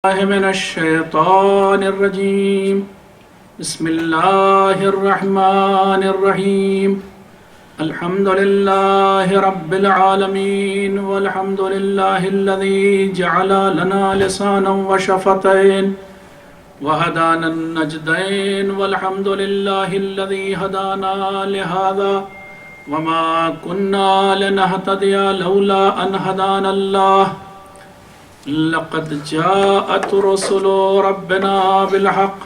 من الشيطان الرجيم. بسم الله الرحمن الرحيم. الحمد لله رب العالمين والحمد لله الذي جعل لنا لسانا وشفتين وهدانا النجدين والحمد لله الذي هدانا لهذا وما كنا لنهتدي لولا أن هدانا الله لقد جاءت رسل ربنا بالحق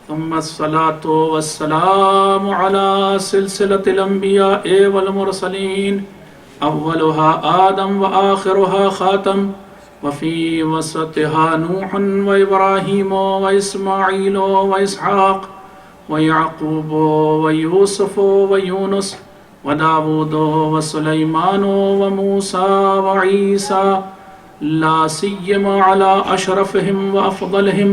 ثم الصلاة والسلام على سلسلة الأنبياء والمرسلين أولها آدم وآخرها خاتم وفي وسطها نوح وإبراهيم وإسماعيل وإسحاق ويعقوب ويوسف ويونس وداود وسليمان وموسى وعيسى لا سيما على أشرفهم وأفضلهم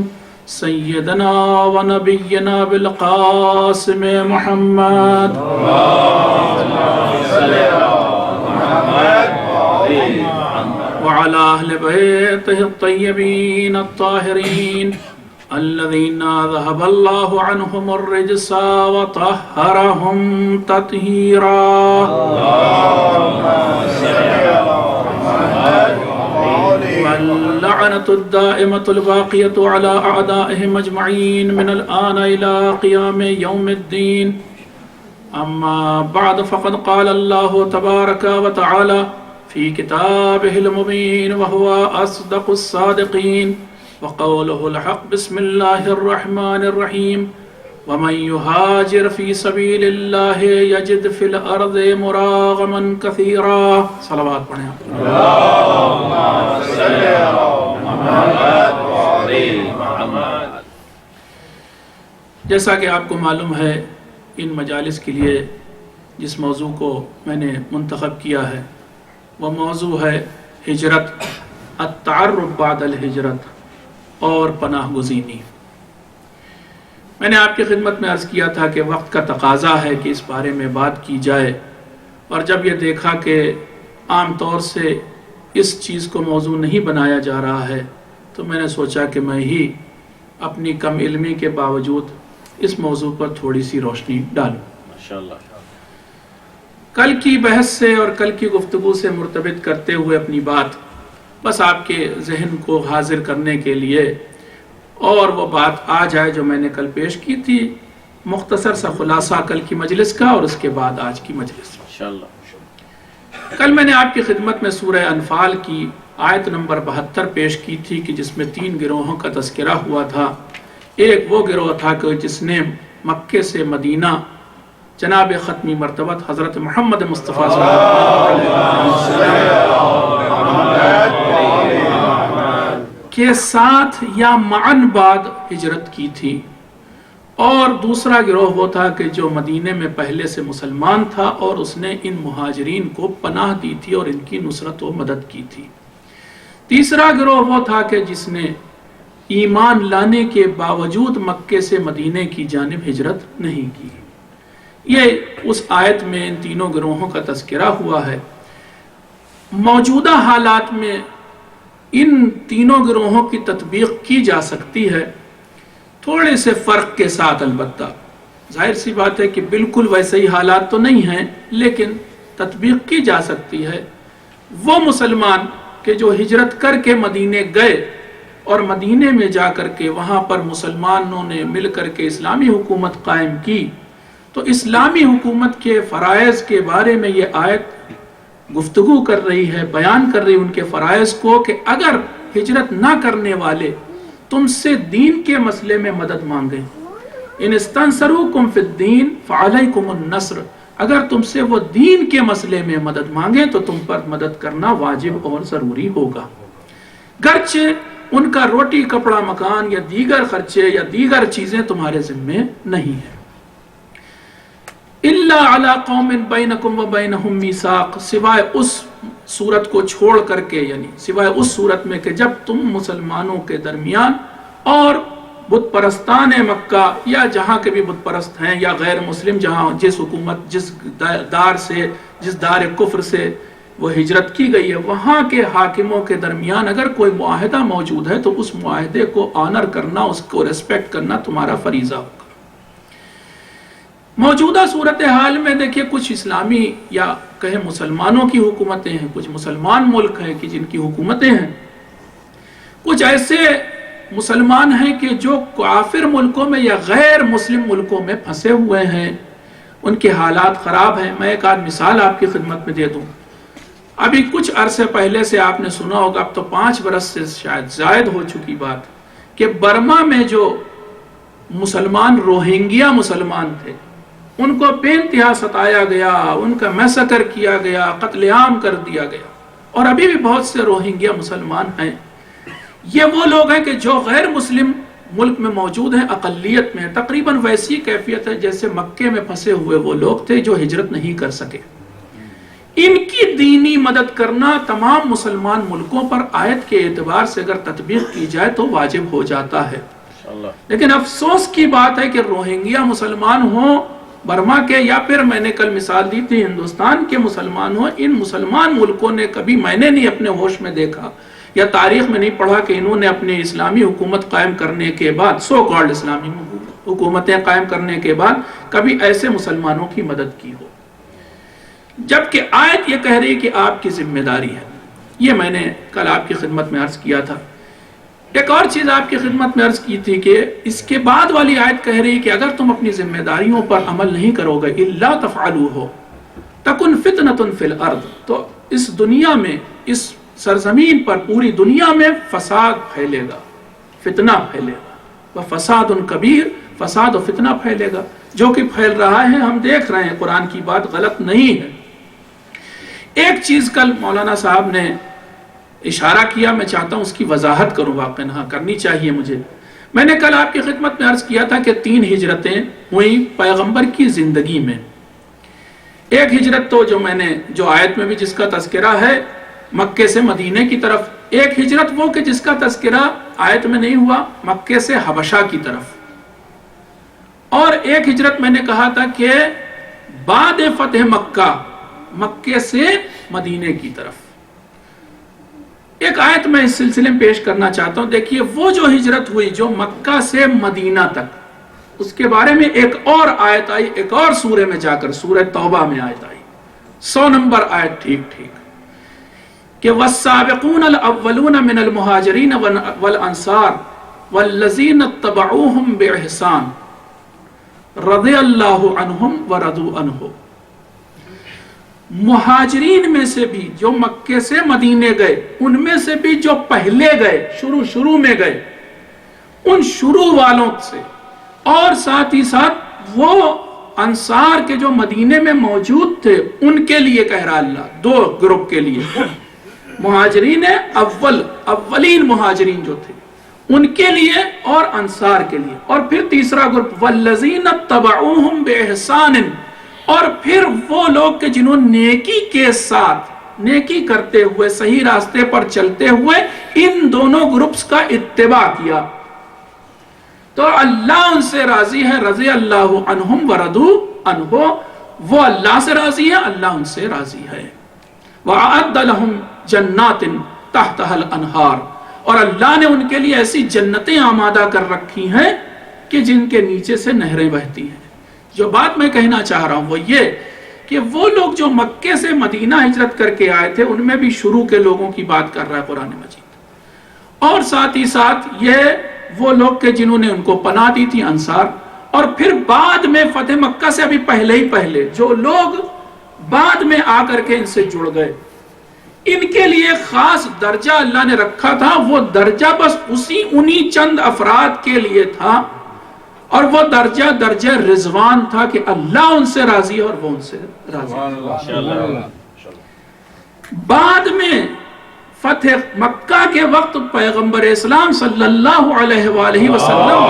سيدنا ونبينا بالقاسم محمد وعلى أهل بيته الطيبين الطاهرين الذين ذهب الله عنهم الرجس وطهرهم تطهيرا. واللعنة الدائمة الباقية على أعدائهم أجمعين من الآن إلى قيام يوم الدين. أما بعد فقد قال الله تبارك وتعالى في كتابه المبين وهو أصدق الصادقين وقوله الحق. بسم الله الرحمن الرحيم. ومن يهاجر في سبيل الله يجد في الأرض مراغما كثيرا. صلوات پڑھیں. جیسا کہ آپ کو معلوم ہے ان مجالس کے لیے جس موضوع کو میں نے منتخب کیا ہے وہ موضوع ہے ہجرت، التعرف بعد الہجرت اور پناہ گزینی. میں نے آپ کی خدمت میں عرض کیا تھا کہ وقت کا تقاضا ہے کہ اس بارے میں بات کی جائے، اور جب یہ دیکھا کہ عام طور سے اس چیز کو موضوع نہیں بنایا جا رہا ہے تو میں نے سوچا کہ میں ہی اپنی کم علمی کے باوجود اس موضوع پر تھوڑی سی روشنی ڈالوں. ماشاءاللہ. کل کی بحث سے اور کل کی گفتگو سے مرتبط کرتے ہوئے اپنی بات بس آپ کے ذہن کو حاضر کرنے کے لیے، اور وہ بات آ جائے جو میں نے کل پیش کی تھی، مختصر سا خلاصہ کل کی مجلس کا اور اس کے بعد آج کی مجلس. کل میں نے آپ کی خدمت میں سورہ انفال کی آیت نمبر 72 پیش کی تھی کہ جس میں 3 گروہوں کا تذکرہ ہوا تھا. ایک وہ گروہ تھا کہ جس نے مکے سے مدینہ جناب ختمی مرتبت حضرت محمد مصطفیٰ صلی اللہ علیہ وسلم کے ساتھ یا معاً بعد ہجرت کی تھی، اور دوسرا گروہ وہ تھا کہ جو مدینے میں پہلے سے مسلمان تھا اور اس نے ان مہاجرین کو پناہ دی تھی اور ان کی نصرت و مدد کی تھی. تیسرا گروہ وہ تھا کہ جس نے ایمان لانے کے باوجود مکے سے مدینے کی جانب ہجرت نہیں کی. یہ اس آیت میں ان تینوں گروہوں کا تذکرہ ہوا ہے. موجودہ حالات میں ان تینوں گروہوں کی تطبیق کی جا سکتی ہے، تھوڑے سے فرق کے ساتھ. البتہ ظاہر سی بات ہے کہ بالکل ویسے ہی حالات تو نہیں ہیں، لیکن تطبیق کی جا سکتی ہے. وہ مسلمان کہ جو ہجرت کر کے مدینے گئے اور مدینے میں جا کر کے وہاں پر مسلمانوں نے مل کر کے اسلامی حکومت قائم کی، تو اسلامی حکومت کے فرائض کے بارے میں یہ آیت گفتگو کر رہی ہے، بیان کر رہی ان کے فرائض کو کہ اگر ہجرت نہ کرنے والے تم سے دین کے مسئلے میں مدد مانگیں، ان استنصروکم فی الدین فعلیکم النصر، اگر تم سے وہ دین کے مسئلے میں مدد مانگیں تو تم پر مدد کرنا واجب اور ضروری ہوگا، گرچہ ان کا روٹی کپڑا مکان یا دیگر خرچے یا دیگر چیزیں تمہارے ذمے نہیں ہیں. الا علی قوم بینکم و بینہم میثاق، سوائے اس صورت کو چھوڑ کر کے، یعنی سوائے اس صورت میں کہ جب تم مسلمانوں کے درمیان اور بت پرستان مکہ یا جہاں کے بھی بت پرست ہیں یا غیر مسلم جہاں جس حکومت جس دار کفر سے وہ ہجرت کی گئی ہے، وہاں کے حاکموں کے درمیان اگر کوئی معاہدہ موجود ہے تو اس معاہدے کو آنر کرنا، اس کو ریسپیکٹ کرنا تمہارا فریضہ ہوگا۔ موجودہ صورتحال میں دیکھیے کچھ اسلامی یا کہیں مسلمانوں کی حکومتیں ہیں، کچھ مسلمان ملک ہیں کہ جن کی حکومتیں ہیں، کچھ ایسے مسلمان ہیں کہ جو کافر ملکوں میں یا غیر مسلم ملکوں میں پھنسے ہوئے ہیں، ان کے حالات خراب ہیں۔ میں ایک آدھ مثال آپ کی خدمت میں دے دوں۔ ابھی کچھ عرصے پہلے سے آپ نے سنا ہوگا، اب تو 5 برس سے شاید زائد ہو چکی بات، کہ برما میں جو مسلمان روہنگیا مسلمان تھے ان کو بے انتہا ستایا گیا، ان کا میسکر کیا گیا، قتل عام کر دیا گیا، اور ابھی بھی بہت سے روہنگیا مسلمان ہیں۔ یہ وہ لوگ ہیں کہ جو غیر مسلم ملک میں موجود ہیں، اقلیت میں، تقریباً ویسی کیفیت ہے جیسے مکے میں پھنسے ہوئے وہ لوگ تھے جو ہجرت نہیں کر سکے۔ ان کی دینی مدد کرنا تمام مسلمان ملکوں پر آیت کے اعتبار سے اگر تطبیق کی جائے تو واجب ہو جاتا ہے۔ لیکن افسوس کی بات ہے کہ روہنگیا مسلمان ہوں برما کے، یا پھر میں نے کل مثال دی تھی ہندوستان کے مسلمان ہوں، ان مسلمان ملکوں نے کبھی، میں نے نہیں اپنے ہوش میں دیکھا یا تاریخ میں نہیں پڑھا کہ انہوں نے اپنے اسلامی حکومت قائم کرنے کے بعد، سو کالڈ اسلامی حکومتیں قائم کرنے کے بعد کبھی ایسے مسلمانوں کی مدد کی ہو، جبکہ آیت یہ کہہ رہی کہ آپ کی ذمہ داری ہے۔ یہ میں نے کل آپ کی خدمت میں عرض کیا تھا۔ ایک اور چیز آپ کی خدمت میں عرض کی تھی کہ اس کے بعد والی آیت کہہ رہی کہ اگر تم اپنی ذمہ داریوں پر عمل نہیں کرو گے، الا تفعلوہ تکن فتنۃ فی الارض، تو اس دنیا میں، اس سرزمین پر، پوری دنیا میں فساد پھیلے گا، فتنہ پھیلے گا، وفساد کبیر، فساد و فتنہ پھیلے گا، جو کہ پھیل رہا ہے، ہم دیکھ رہے ہیں، قرآن کی بات غلط نہیں ہے۔ ایک چیز کل مولانا صاحب نے اشارہ کیا، میں چاہتا ہوں اس کی وضاحت کروں، واقعا ہاں کرنی چاہیے مجھے۔ میں نے کل آپ کی خدمت میں عرض کیا تھا کہ 3 ہجرتیں ہوئیں پیغمبر کی زندگی میں۔ ایک ہجرت تو جو میں نے، جو آیت میں بھی جس کا تذکرہ ہے، مکے سے مدینے کی طرف۔ ایک ہجرت وہ کہ جس کا تذکرہ آیت میں نہیں ہوا، مکے سے حبشہ کی طرف۔ اور ایک ہجرت میں نے کہا تھا کہ بعد فتح مکہ، مکے سے مدینے کی طرف۔ ایک آیت میں اس سلسلے میں پیش کرنا چاہتا ہوں۔ دیکھیے وہ جو ہجرت ہوئی جو مکہ سے مدینہ تک، اس کے بارے میں ایک اور آیت آئی، ایک اور سورہ میں جا کر، سورہ توبہ میں آیت آئی، 100 نمبر آیت، ٹھیک کہ والسابقون الاولون من المہاجرین والانصار والذین اتبعوہم باحسان رضی اللہ عنہم ورضوا عنہ۔ مہاجرین میں سے بھی جو مکے سے مدینے گئے، ان میں سے بھی جو پہلے گئے، شروع میں گئے، ان شروع والوں سے، اور ساتھ ہی ساتھ وہ انصار کے جو مدینے میں موجود تھے ان کے لیے کہہ رہا اللہ، 2 گروپ کے لیے، مہاجرین اولین مہاجرین جو تھے ان کے لیے اور انصار کے لیے، اور پھر تیسرا گروپ والذین اتبعوہم باحسان، اور پھر وہ لوگ کہ جنہوں نے نیکی کے ساتھ، نیکی کرتے ہوئے، صحیح راستے پر چلتے ہوئے ان دونوں گروپس کا اتباع کیا، تو اللہ ان سے راضی ہے، رضی اللہ عنہم ورضوا عنہ، وہ اللہ سے راضی ہے، اللہ ان سے راضی ہے۔ وَأَعَدَّ لَهُمْ جَنَّاتٍ تَحْتَهَا الْأَنْهَارِ، اور اللہ نے ان کے لیے ایسی جنتیں آمادہ کر رکھی ہیں کہ جن کے نیچے سے نہریں بہتی ہیں۔ جو بات میں کہنا چاہ رہا ہوں وہ یہ کہ وہ لوگ جو مکے سے مدینہ ہجرت کر کے آئے تھے، ان میں بھی شروع کے لوگوں کی بات کر رہا ہے قرآن مجید، اور ساتھ ہی ساتھ یہ وہ لوگ کہ جنہوں نے ان کو پناہ دی تھی، انصار، اور پھر بعد میں فتح مکہ سے ابھی پہلے جو لوگ بعد میں آ کر کے ان سے جڑ گئے، ان کے لیے خاص درجہ اللہ نے رکھا تھا۔ وہ درجہ بس انہی چند افراد کے لیے تھا، اور وہ درجہ رضوان تھا کہ اللہ ان سے راضی ہے اور وہ ان سے راضی ہے۔ بعد میں فتح مکہ کے وقت پیغمبر اسلام صلی اللہ علیہ وآلہ وسلم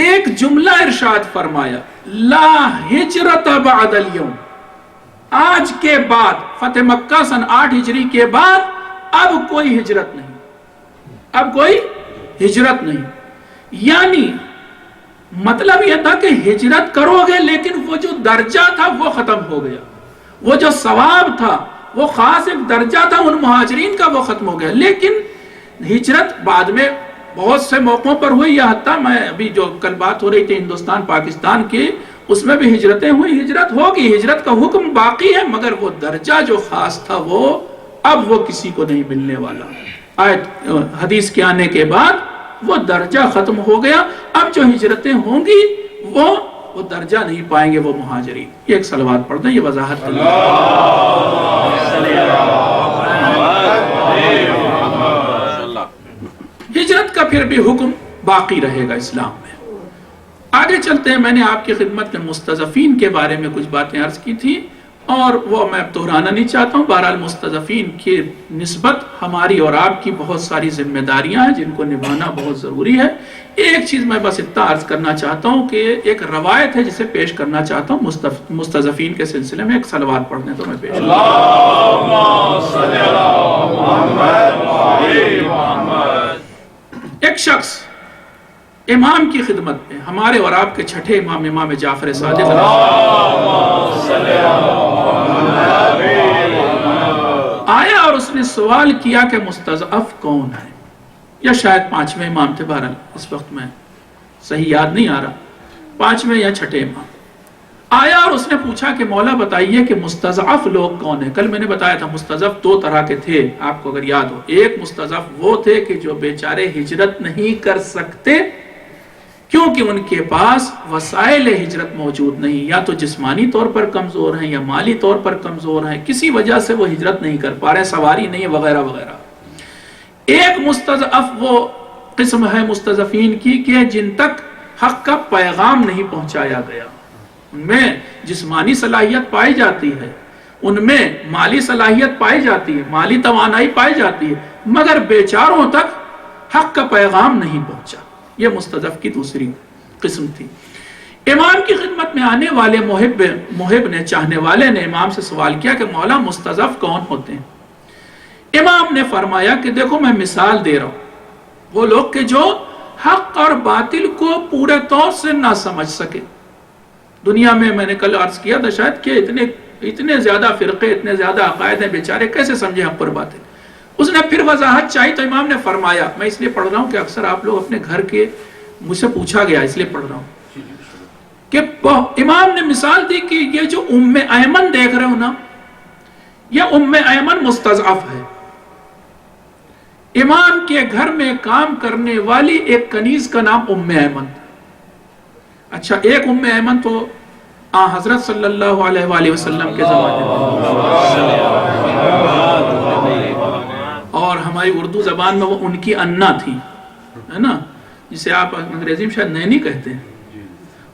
ایک جملہ ارشاد فرمایا، لا ہجرت بعد اليوم، آج کے بعد، فتح مکہ سن 8 ہجری کے بعد اب کوئی ہجرت نہیں، اب کوئی ہجرت نہیں، یعنی مطلب یہ تھا کہ ہجرت کرو گے لیکن وہ جو درجہ تھا وہ ختم ہو گیا، وہ جو ثواب تھا، وہ خاص ایک درجہ تھا ان مہاجرین کا، وہ ختم ہو گیا۔ لیکن ہجرت بعد میں بہت سے موقعوں پر ہوئی، یا حتیٰ میں ابھی جو کل بات ہو رہی تھی ہندوستان پاکستان کی، اس میں بھی ہجرتیں ہوئی، ہجرت ہوگی، ہجرت کا حکم باقی ہے، مگر وہ درجہ جو خاص تھا وہ اب وہ کسی کو نہیں ملنے والا۔ آیت حدیث کے آنے کے بعد وہ درجہ ختم ہو گیا، اب جو ہجرتیں ہوں گی وہ درجہ نہیں پائیں گے وہ مہاجرین۔ یہ ایک صلوات پڑھ دیں، یہ وضاحت ہجرت کا پھر بھی حکم باقی رہے گا اسلام میں۔ آگے چلتے ہیں، میں نے آپ کی خدمت میں مستضعفین کے بارے میں کچھ باتیں عرض کی تھی اور وہ میں اب دہرانا نہیں چاہتا ہوں۔ بہرحال مستضعفین کی نسبت ہماری اور آپ کی بہت ساری ذمہ داریاں ہیں جن کو نبھانا بہت ضروری ہے۔ ایک چیز میں بس اتنا عرض کرنا چاہتا ہوں کہ ایک روایت ہے جسے پیش کرنا چاہتا ہوں مستضعفین کے سلسلے میں۔ ایک صلوات پڑھنے تو میں پیش ایک شخص امام کی خدمت میں، ہمارے اور آپ کے چھٹے امام، امام جعفر صادق آیا اور اس نے سوال کیا کہ مستضعف کون ہے، یا شاید پانچویں امام تھے، بہرحال اس وقت میں صحیح یاد نہیں آ رہا، پانچویں یا چھٹے امام آیا اور اس نے پوچھا کہ مولا بتائیے کہ مستضعف لوگ کون ہیں۔ کل میں نے بتایا تھا مستضعف دو طرح کے تھے، آپ کو اگر یاد ہو۔ ایک مستضعف وہ تھے کہ جو بیچارے ہجرت نہیں کر سکتے کیونکہ ان کے پاس وسائل ہجرت موجود نہیں، یا تو جسمانی طور پر کمزور ہیں یا مالی طور پر کمزور ہیں، کسی وجہ سے وہ ہجرت نہیں کر پا رہے، سواری نہیں ہے وغیرہ وغیرہ۔ ایک مستضعف وہ قسم ہے مستضعفین کی کہ جن تک حق کا پیغام نہیں پہنچایا گیا، ان میں جسمانی صلاحیت پائی جاتی ہے، ان میں مالی صلاحیت پائی جاتی ہے، مالی توانائی پائی جاتی ہے، مگر بیچاروں تک حق کا پیغام نہیں پہنچا۔ یہ مستضعف کی دوسری قسم تھی۔ امام کی خدمت میں آنے والے محب نے، چاہنے والے نے امام سے سوال کیا کہ مولا مستضعف کون ہوتے ہیں؟ امام نے فرمایا کہ دیکھو میں مثال دے رہا ہوں، وہ لوگ کہ جو حق اور باطل کو پورے طور سے نہ سمجھ سکے۔ دنیا میں نے کل عرض کیا تھا شاید کہ اتنے زیادہ فرقے، اتنے زیادہ عقائد ہیں، بیچارے کیسے سمجھیں حق اور باطل۔ اس نے پھر وضاحت چاہی تو امام نے فرمایا، میں اس لیے پڑھ رہا ہوں کہ اکثر آپ لوگ اپنے گھر کے، مجھ سے پوچھا گیا اس لیے پڑھ رہا ہوں، کہ امام نے مثال دی کہ یہ جو ایمن دیکھ رہے ہو نا، یہ ایمن مستضعف ہے۔ امام کے گھر میں کام کرنے والی ایک کنیز کا نام ایمن۔ اچھا، ایک ایمن تو حضرت صلی اللہ علیہ وآلہ وسلم کے زمانے میں، اور ہماری اردو زبان میں وہ ان کی انا تھی، ہے نا، جسے آپ انگریزی میں شاید نینی کہتے ہیں،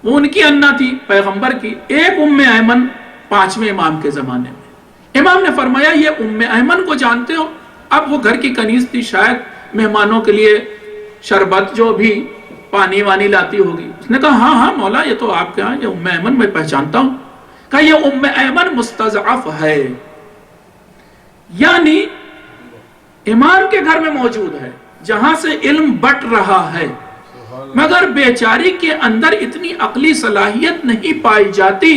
وہ ان کی انا تھی پیغمبر کی۔ ایک ایمن پانچویں امام کے زمانے میں۔ امام نے فرمایا یہ ایمن کو جانتے ہو؟ اب وہ گھر کی کنیز تھی، شاید مہمانوں کے لیے شربت جو بھی پانی وانی لاتی ہوگی۔ اس نے کہا ہاں ہاں مولا یہ تو آپ کے ہاں، یہ ایمن میں پہچانتا ہوں۔ کہا یہ ایمن مستضعف ہے، یعنی امام کے گھر میں موجود ہے جہاں سے علم بٹ رہا ہے، مگر بیچاری کے اندر اتنی عقلی صلاحیت نہیں پائی جاتی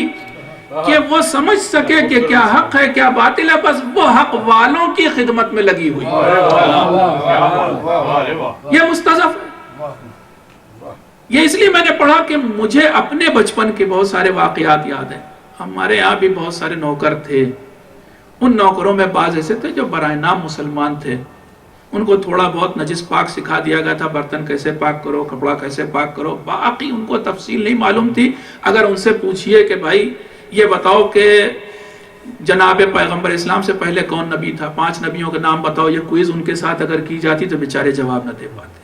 کہ وہ سمجھ سکے کہ کیا حق ہے کیا باطل ہے، بس وہ حق والوں کی خدمت میں لگی ہوئی، یہ مستضعف ہے۔ یہ اس لیے میں نے پڑھا کہ مجھے اپنے بچپن کے بہت سارے واقعات یاد ہیں۔ ہمارے یہاں بھی بہت سارے نوکر تھے، ان نوکروں میں بعض ایسے تھے جو برائے نام مسلمان تھے، ان کو تھوڑا بہت نجس پاک سکھا دیا گیا تھا، برتن کیسے پاک کرو، کپڑا کیسے پاک کرو، باقی ان کو تفصیل نہیں معلوم تھی۔ اگر ان سے پوچھئے کہ بھائی یہ بتاؤ کہ جناب پیغمبر اسلام سے پہلے کون نبی تھا، 5 نبیوں کے نام بتاؤ، یہ کوئز ان کے ساتھ اگر کی جاتی تو بیچارے جواب نہ دے پاتے۔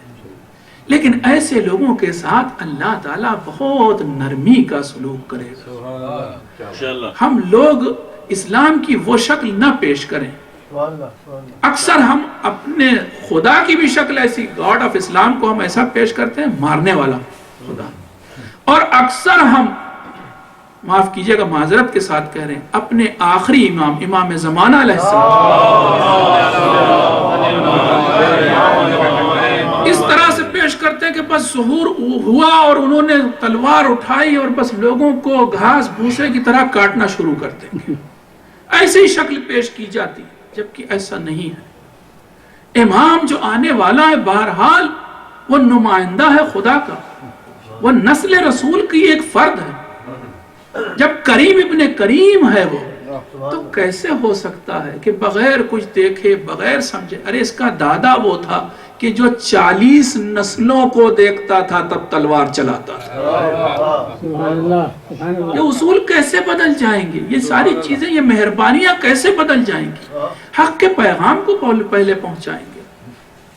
لیکن ایسے لوگوں کے ساتھ اللہ تعالیٰ بہت نرمی کا سلوک کرے گا۔ ہم لوگ اسلام کی وہ شکل نہ پیش کریں۔ اکثر ہم اپنے خدا کی بھی شکل ایسی، گاڈ آف اسلام کو ہم ایسا پیش کرتے ہیں، مارنے والا خدا، اور اکثر ہم، معاف کیجئے گا معذرت کے ساتھ کہہ رہے ہیں، اپنے آخری امام، امام زمانہ علیہ السلام اس طرح سے پیش کرتے ہیں کہ بس بس ظہور ہوا اور انہوں نے تلوار اٹھائی اور بس لوگوں کو گھاس بھوسے کی طرح کاٹنا شروع کر دیں گے، ایسی شکل پیش کی جاتی، جبکہ ایسا نہیں ہے۔ امام جو آنے والا ہے بہرحال وہ نمائندہ ہے خدا کا، وہ نسل رسول کی ایک فرد ہے۔ جب کریم ابن کریم ہے وہ، تو کیسے ہو سکتا ہے کہ بغیر کچھ دیکھے بغیر سمجھے، ارے اس کا دادا وہ تھا کہ جو 40 نسلوں کو دیکھتا تھا تب تلوار چلاتا تھا۔ یہ اصول کیسے بدل جائیں گے؟ یہ ساری چیزیں، یہ مہربانیاں کیسے بدل جائیں گی؟ حق کے پیغام کو پہلے پہنچائیں گے،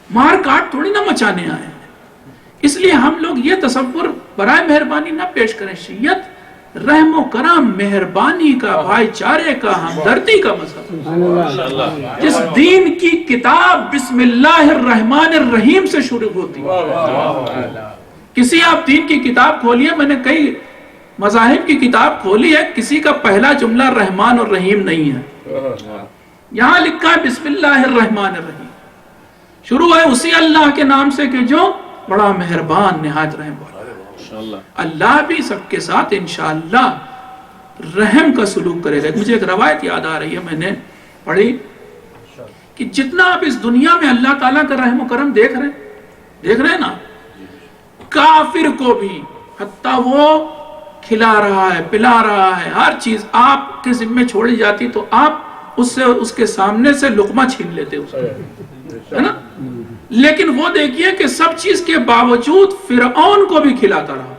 مار کاٹ تھوڑی نہ مچانے آئے ہیں۔ اس لیے ہم لوگ یہ تصور برائے مہربانی نہ پیش کریں۔ شیعت رحم و کرم، مہربانی کا، بھائی چارے کا، ہمدردی کا مذہب، جس دین کی کتاب بسم اللہ الرحمن الرحیم سے شروع ہوتی ہے۔ کسی آپ دین کی کتاب کھولیے، میں نے کئی مذاہب کی کتاب کھولی ہے، کسی کا پہلا جملہ رحمان اور رحیم نہیں ہے، یہاں لکھا ہے بسم اللہ الرحمن الرحیم، شروع ہے اسی اللہ کے نام سے کہ جو بڑا مہربان نہایت رحم والا۔ اللہ بھی سب کے ساتھ انشاءاللہ رحم کا سلوک کرے گا۔ مجھے ایک روایت یاد آ رہی ہے، میں نے پڑھی کہ جتنا آپ اس دنیا میں اللہ تعالیٰ کا رحم و کرم دیکھ رہے ہیں نا، کافر کو بھی، حتیٰ وہ کھلا رہا ہے، پلا رہا ہے، ہر چیز آپ کے ذمہ چھوڑی جاتی تو آپ اس کے سامنے سے لقمہ چھین لیتے ہے نا، لیکن وہ دیکھیے کہ سب چیز کے باوجود فرعون کو بھی کھلاتا رہا،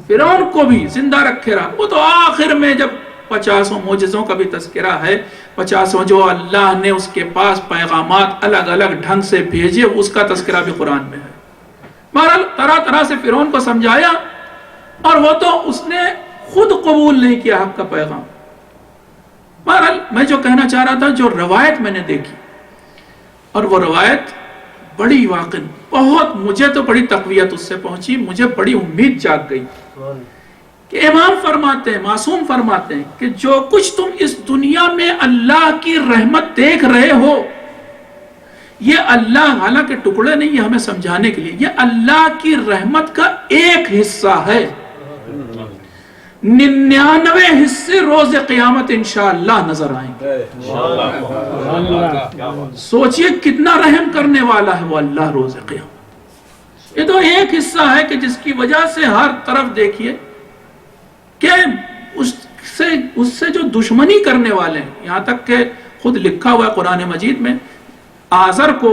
فرعون کو بھی زندہ رکھے رہا۔ وہ تو آخر میں جب 50 معجزوں کا بھی تذکرہ ہے، 50 جو اللہ نے اس کے پاس پیغامات الگ الگ ڈھنگ سے بھیجے، اس کا تذکرہ بھی قرآن میں ہے۔ بہرحال طرح طرح سے فرعون کو سمجھایا، اور وہ تو اس نے خود قبول نہیں کیا حق کا پیغام۔ بہرحال میں جو کہنا چاہ رہا تھا، جو روایت میں نے دیکھی، اور وہ روایت بڑی واقعی بہت، مجھے تو بڑی تقویت اس سے پہنچی، مجھے بڑی امید جاگ گئی کہ امام فرماتے ہیں، معصوم فرماتے ہیں کہ جو کچھ تم اس دنیا میں اللہ کی رحمت دیکھ رہے ہو، یہ اللہ، حالانکہ ٹکڑے نہیں، یہ ہمیں سمجھانے کے لیے، یہ اللہ کی رحمت کا ایک حصہ ہے۔ 99 حصے روز قیامت انشاءاللہ نظر آئیں گے۔ سوچئے کتنا رحم کرنے والا ہے وہ اللہ روز قیامت۔ یہ تو ایک حصہ ہے کہ جس کی وجہ سے ہر طرف دیکھیے کہ اس سے جو دشمنی کرنے والے ہیں، یہاں تک کہ خود لکھا ہوا ہے قرآن مجید میں، آزر کو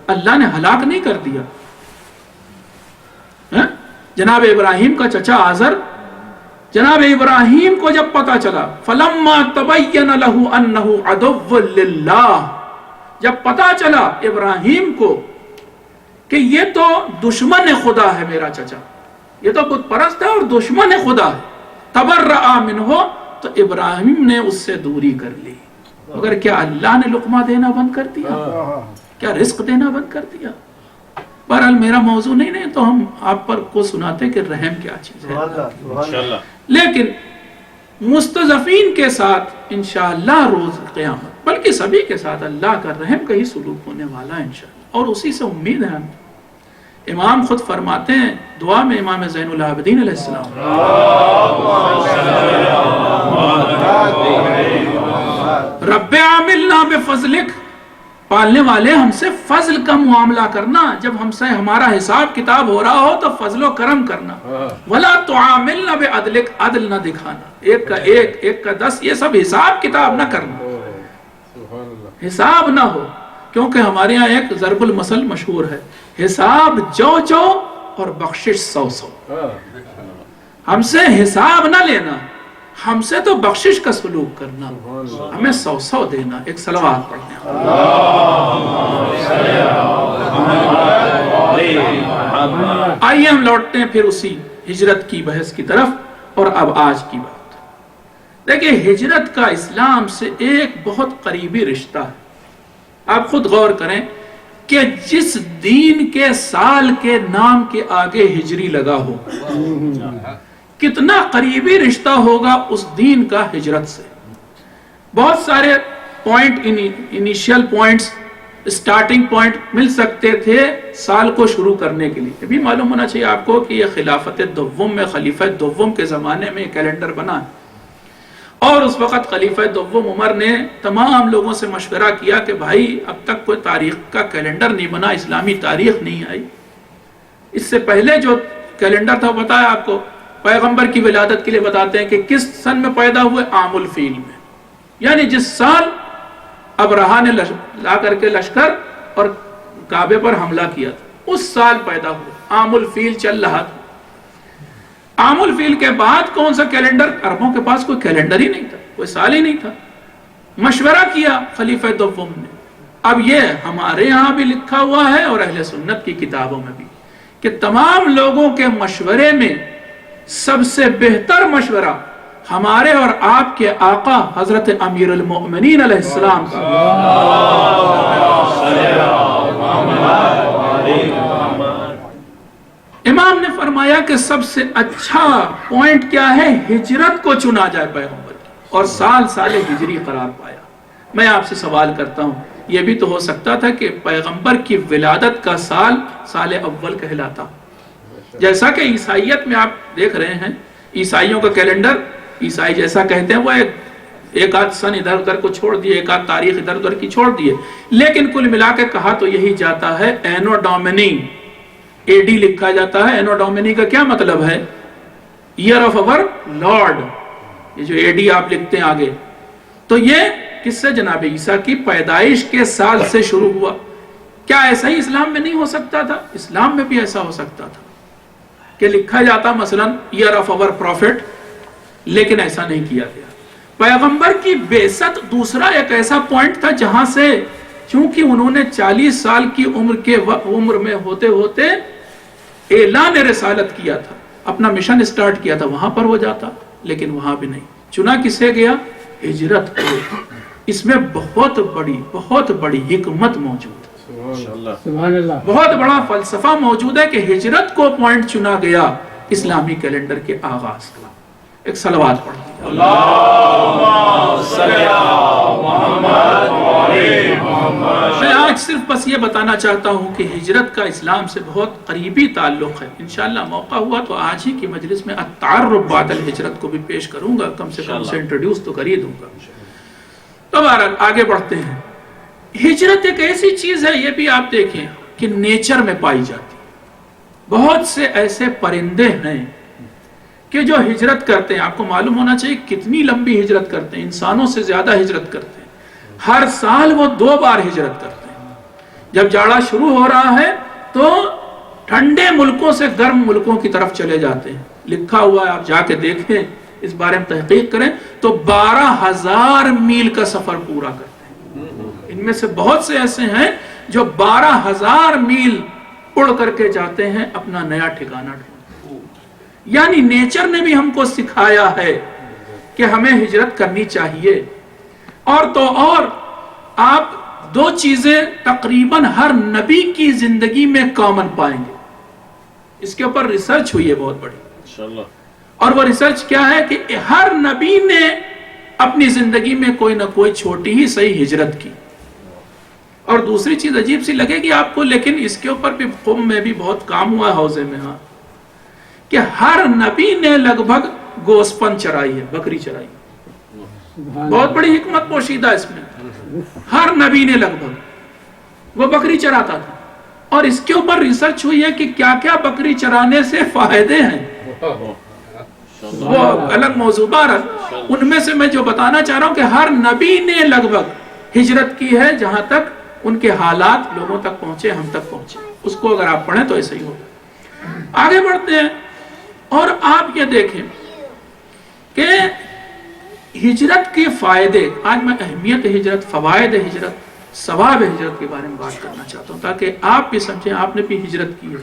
اللہ نے ہلاک نہیں کر دیا۔ جناب ابراہیم کا چچا آزر، جناب ابراہیم کو جب پتا چلا، فَلَمَّا تَبَيَّنَ لَهُ أَنَّهُ عَدُوٌّ لِلَّهِ، جب پتا چلا ابراہیم کو کہ یہ تو دشمن خدا ہے، میرا چچا یہ تو بت پرست ہے اور دشمن خدا ہے، تَبَرَّأَ مِنْهُ، تو ابراہیم نے اس سے دوری کر لی۔ مگر کیا اللہ نے لقمہ دینا بند کر دیا؟ کیا رزق دینا بند کر دیا؟ بہرحال میرا موضوع نہیں تو ہم آپ پر کو سناتے کہ رحم کیا چیز ہے، لیکن مستضعفین کے ساتھ انشاءاللہ روز قیامت، بلکہ سبھی کے ساتھ اللہ کا رحم کا ہی سلوک ہونے والا ہے انشاءاللہ، اور اسی سے امید ہے ہم۔ امام خود فرماتے ہیں دعا میں، امام زین العابدین علیہ السلام، رب عاملنا بفضلک، پالنے والے ہم سے فضل کا معاملہ کرنا، جب ہم سے ہمارا حساب کتاب ہو رہا ہو تو فضل و کرم کرنا، ولا تعاملنا بعدلک، عدل نہ دکھانا، ایک کا ایک، ایک کا 10، یہ سب حساب کتاب نہ کرنا، حساب نہ ہو، کیونکہ ہمارے ہاں ایک ضرب المثل مشہور ہے، حساب جو اور بخشش 100۔ ہم سے حساب نہ لینا، ہم سے تو بخشش کا سلوک کرنا، ہمیں 100 دینا۔ ایک صلوات پڑھنے، آئیے ہم لوٹتے ہیں پھر اسی ہجرت کی بحث کی طرف، اور اب آج کی بات دیکھیں۔ ہجرت کا اسلام سے ایک بہت قریبی رشتہ ہے۔ آپ خود غور کریں کہ جس دین کے سال کے نام کے آگے ہجری لگا ہو، کتنا قریبی رشتہ ہوگا اس دین کا ہجرت سے۔ بہت سارے point, initial points starting point مل سکتے تھے سال کو شروع کرنے کے لیے. یہ بھی معلوم ہونا چاہیے آپ کو کہ یہ خلافت دوم میں خلیفہ دوم کے زمانے میں کیلنڈر بنا ہے، اور اس وقت خلیفہ دوم عمر نے تمام لوگوں سے مشورہ کیا کہ بھائی اب تک کوئی تاریخ کا کیلنڈر نہیں بنا، اسلامی تاریخ نہیں آئی. اس سے پہلے جو کیلنڈر تھا بتایا آپ کو، پیغمبر کی ولادت کے لیے بتاتے ہیں کہ کس سن میں پیدا ہوئے، عام الفیل میں، یعنی جس سال ابرہا نے لا کر کے لشکر اور کعبے پر حملہ کیا تھا اس سال پیدا ہوئے. عام الفیل چل رہا تھا. عام الفیل کے بعد کون سا کیلنڈر؟ عربوں کے پاس کوئی کیلنڈر ہی نہیں تھا، کوئی سال ہی نہیں تھا. مشورہ کیا خلیفہ دوم نے. اب یہ ہمارے یہاں بھی لکھا ہوا ہے اور اہل سنت کی کتابوں میں بھی کہ تمام لوگوں کے مشورے میں سب سے بہتر مشورہ ہمارے اور آپ کے آقا حضرت امیر المؤمنین علیہ السلام کا. امام نے فرمایا کہ سب سے اچھا پوائنٹ کیا ہے؟ ہجرت کو چنا جائے پیغمبر کی، اور سال سال ہجری قرار پایا. میں آپ سے سوال کرتا ہوں، یہ بھی تو ہو سکتا تھا کہ پیغمبر کی ولادت کا سال سال اول کہلاتا، جیسا کہ عیسائیت میں آپ دیکھ رہے ہیں. عیسائیوں کا کیلنڈر عیسائی جیسا کہتے ہیں، وہ ایک آدھ سن ادھر ادھر کو چھوڑ دیے، ایک آدھ تاریخ ادھر ادھر کی چھوڑ دیے، لیکن کل ملا کے کہا تو یہی جاتا ہے اینو ڈومینی. اے ڈی لکھا جاتا ہے. اینو ڈومینی کا کیا مطلب ہے؟ Year of our lord. یہ جو اے ڈی آپ لکھتے ہیں آگے، تو یہ کس سے؟ جناب عیسیٰ کی پیدائش کے سال سے شروع ہوا. کیا ایسا ہی اسلام میں نہیں ہو سکتا تھا؟ اسلام میں بھی ایسا ہو سکتا تھا کہ لکھا جاتا مثلا ایئر آف اوور پروفٹ، لیکن ایسا نہیں کیا گیا. پیغمبر کی بعثت دوسرا ایک ایسا پوائنٹ تھا جہاں سے چونکہ انہوں نے 40 سال کی عمر میں ہوتے ہوتے اعلان رسالت کیا تھا، اپنا مشن سٹارٹ کیا تھا، وہاں پر وہ جاتا، لیکن وہاں بھی نہیں. چنا کسے گیا؟ ہجرت کو. اس میں بہت بڑی حکمت موجود ہے، بہت بڑا فلسفہ موجود ہے کہ ہجرت کو پوائنٹ چنا گیا اسلامی کیلنڈر کے آغاز کا. ایک صلوات پڑھتے ہیں. میں آج صرف بس یہ بتانا چاہتا ہوں کہ ہجرت کا اسلام سے بہت قریبی تعلق ہے. انشاءاللہ موقع ہوا تو آج ہی کی مجلس میں التعرف بعد الہجرت کو بھی پیش کروں گا، کم سے کم اسے انٹروڈیوس تو کر ہی دوں گا. تو بہرحال آگے بڑھتے ہیں. ہجرت ایک ایسی چیز ہے، یہ بھی آپ دیکھیں کہ نیچر میں پائی جاتی. بہت سے ایسے پرندے ہیں کہ جو ہجرت کرتے ہیں. آپ کو معلوم ہونا چاہیے کتنی لمبی ہجرت کرتے ہیں، انسانوں سے زیادہ ہجرت کرتے ہیں. ہر سال وہ 2 بار ہجرت کرتے ہیں. جب جاڑا شروع ہو رہا ہے تو ٹھنڈے ملکوں سے گرم ملکوں کی طرف چلے جاتے ہیں. لکھا ہوا ہے، آپ جا کے دیکھیں، اس بارے میں تحقیق کریں تو 12,000 میل کا سفر پورا کرتے ہیں. ان میں سے بہت سے ایسے ہیں جو 12,000 میل اڑ کر کے جاتے ہیں اپنا نیا ٹھکانہ ڈھونڈنے. یعنی نیچر نے بھی ہم کو سکھایا ہے کہ ہمیں ہجرت کرنی چاہیے. اور تو اور آپ 2 چیزیں تقریباً ہر نبی کی زندگی میں کامن پائیں گے. اس کے اوپر ریسرچ ہوئی ہے بہت بڑی، اور وہ ریسرچ کیا ہے کہ ہر نبی نے اپنی زندگی میں کوئی نہ کوئی چھوٹی ہی صحیح ہجرت کی. اور دوسری چیز عجیب سی لگے گی آپ کو، لیکن اس کے اوپر بھی قوم میں بھی بہت کام ہوا ہے حوضے میں، ہاں، کہ ہر نبی نے لگ بھگ گوسپن چرائی ہے، بکری چرائی. بہت بڑی حکمت پوشیدہ اس میں. ہر نبی نے لگ بھگ وہ بکری چراتا تھا. اور اس کے اوپر ریسرچ ہوئی ہے کہ کیا کیا بکری چرانے سے فائدے ہیں، وہ الگ موضوع. ان میں سے میں جو بتانا چاہ رہا ہوں کہ ہر نبی نے لگ بھگ ہجرت کی ہے، جہاں تک ان کے حالات لوگوں تک پہنچے، ہم تک پہنچے. اس کو اگر آپ پڑھیں تو ایسا ہی ہوگا. آگے بڑھتے ہیں اور آپ یہ دیکھیں کہ ہجرت کے فائدے. آج میں اہمیت ہجرت، فوائد ہجرت، ثواب ہجرت کے بارے میں بات کرنا چاہتا ہوں تاکہ آپ بھی سمجھیں آپ نے بھی ہجرت کی ہے.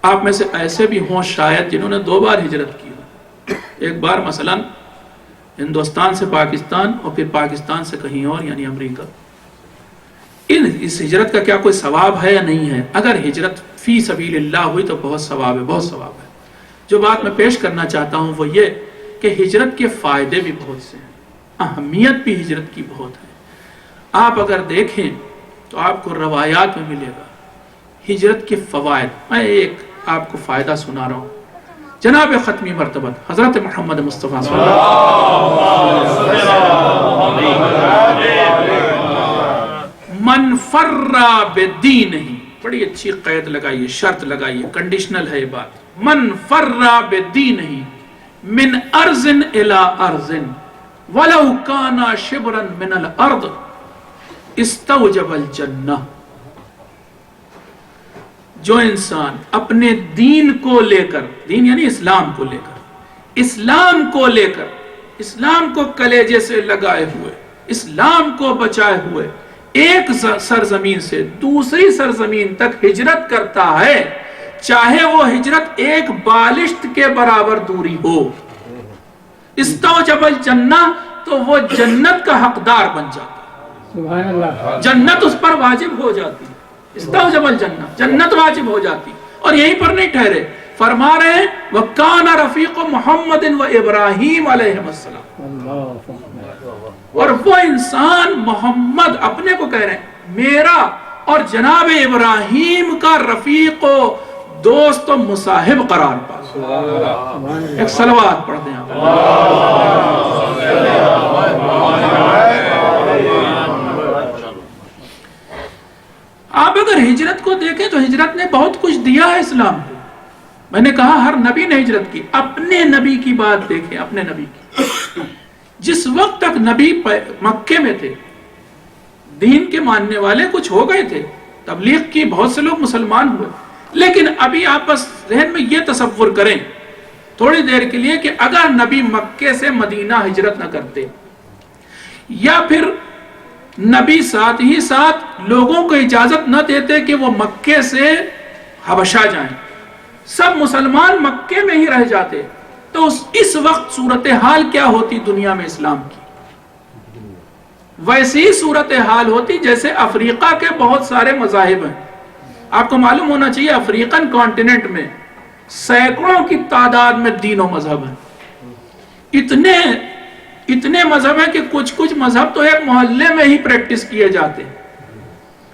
آپ میں سے ایسے بھی ہوں شاید جنہوں نے 2 بار ہجرت کی ہو. ایک بار مثلا ہندوستان سے پاکستان اور پھر پاکستان سے کہیں اور یعنی امریکہ. اس ہجرت کا کیا کوئی ثواب ہے یا نہیں ہے؟ اگر ہجرت فی سبیل اللہ ہوئی تو بہت ثواب ہے، بہت ثواب ہے. جو بات میں پیش کرنا چاہتا ہوں وہ یہ کہ ہجرت کے فائدے بھی بہت سے ہیں، اہمیت بھی ہجرت کی بہت ہے. آپ اگر دیکھیں تو آپ کو روایات میں ملے گا ہجرت کے فوائد. میں ایک آپ کو فائدہ سنا رہا ہوں. جناب ختمی مرتبت حضرت محمد مصطفیٰ صلی اللہ علیہ وسلم من فر بدینہ، بڑی اچھی قید لگائیے، شرط لگائیے، کنڈیشنل ہے یہ بات. من فر بدینہ من ارض الى ارض ولو کان شبرا من الارض استوجب الجنہ. جو انسان اپنے دین کو لے کر، دین یعنی اسلام کو لے کر، اسلام کو لے کر، اسلام کو کلیجے سے لگائے ہوئے، اسلام کو بچائے ہوئے ایک سرزمین سے دوسری سرزمین تک ہجرت کرتا ہے، چاہے وہ ہجرت ایک بالشت کے برابر دوری ہو، استوجب الجنہ، تو وہ جنت کا حقدار بن جاتا ہے. سبحان اللہ. جنت اس پر واجب ہو جاتی ہے. استوجب الجنہ، جنت واجب ہو جاتی. اور یہیں پر نہیں ٹھہرے، فرما رہے ہیں وَكَانَ رَفِيقُ مُحَمَّدٍ وَإِبْرَاهِيمَ عَلَيْهِمُ السَّلَامُ. اور وہ انسان محمد اپنے کو کہہ رہے ہیں میرا اور جناب ابراہیم کا رفیق و دوست و مصاحب قرار پا. ایک صلوات پڑھ دیں آپ. آپ اگر ہجرت کو دیکھیں تو ہجرت نے بہت کچھ دیا ہے اسلام کو. میں نے کہا ہر نبی نے ہجرت کی. اپنے نبی کی بات دیکھیں، اپنے نبی کی. جس وقت تک نبی مکے میں تھے، دین کے ماننے والے کچھ ہو گئے تھے، تبلیغ کی، بہت سے لوگ مسلمان ہوئے، لیکن ابھی آپ بس ذہن میں یہ تصور کریں تھوڑی دیر کے لیے کہ اگر نبی مکے سے مدینہ ہجرت نہ کرتے، یا پھر نبی ساتھ ہی ساتھ لوگوں کو اجازت نہ دیتے کہ وہ مکے سے حبشہ جائیں، سب مسلمان مکے میں ہی رہ جاتے، تو اس وقت صورتحال کیا ہوتی دنیا میں اسلام کی؟ ویسی صورتحال ہوتی جیسے افریقہ کے بہت سارے مذاہب ہیں. آپ کو معلوم ہونا چاہیے افریقن کانٹیننٹ میں سینکڑوں کی تعداد میں دین و مذہب ہیں. اتنے مذہب ہیں کہ کچھ مذہب تو ایک محلے میں ہی پریکٹس کیے جاتے ہیں،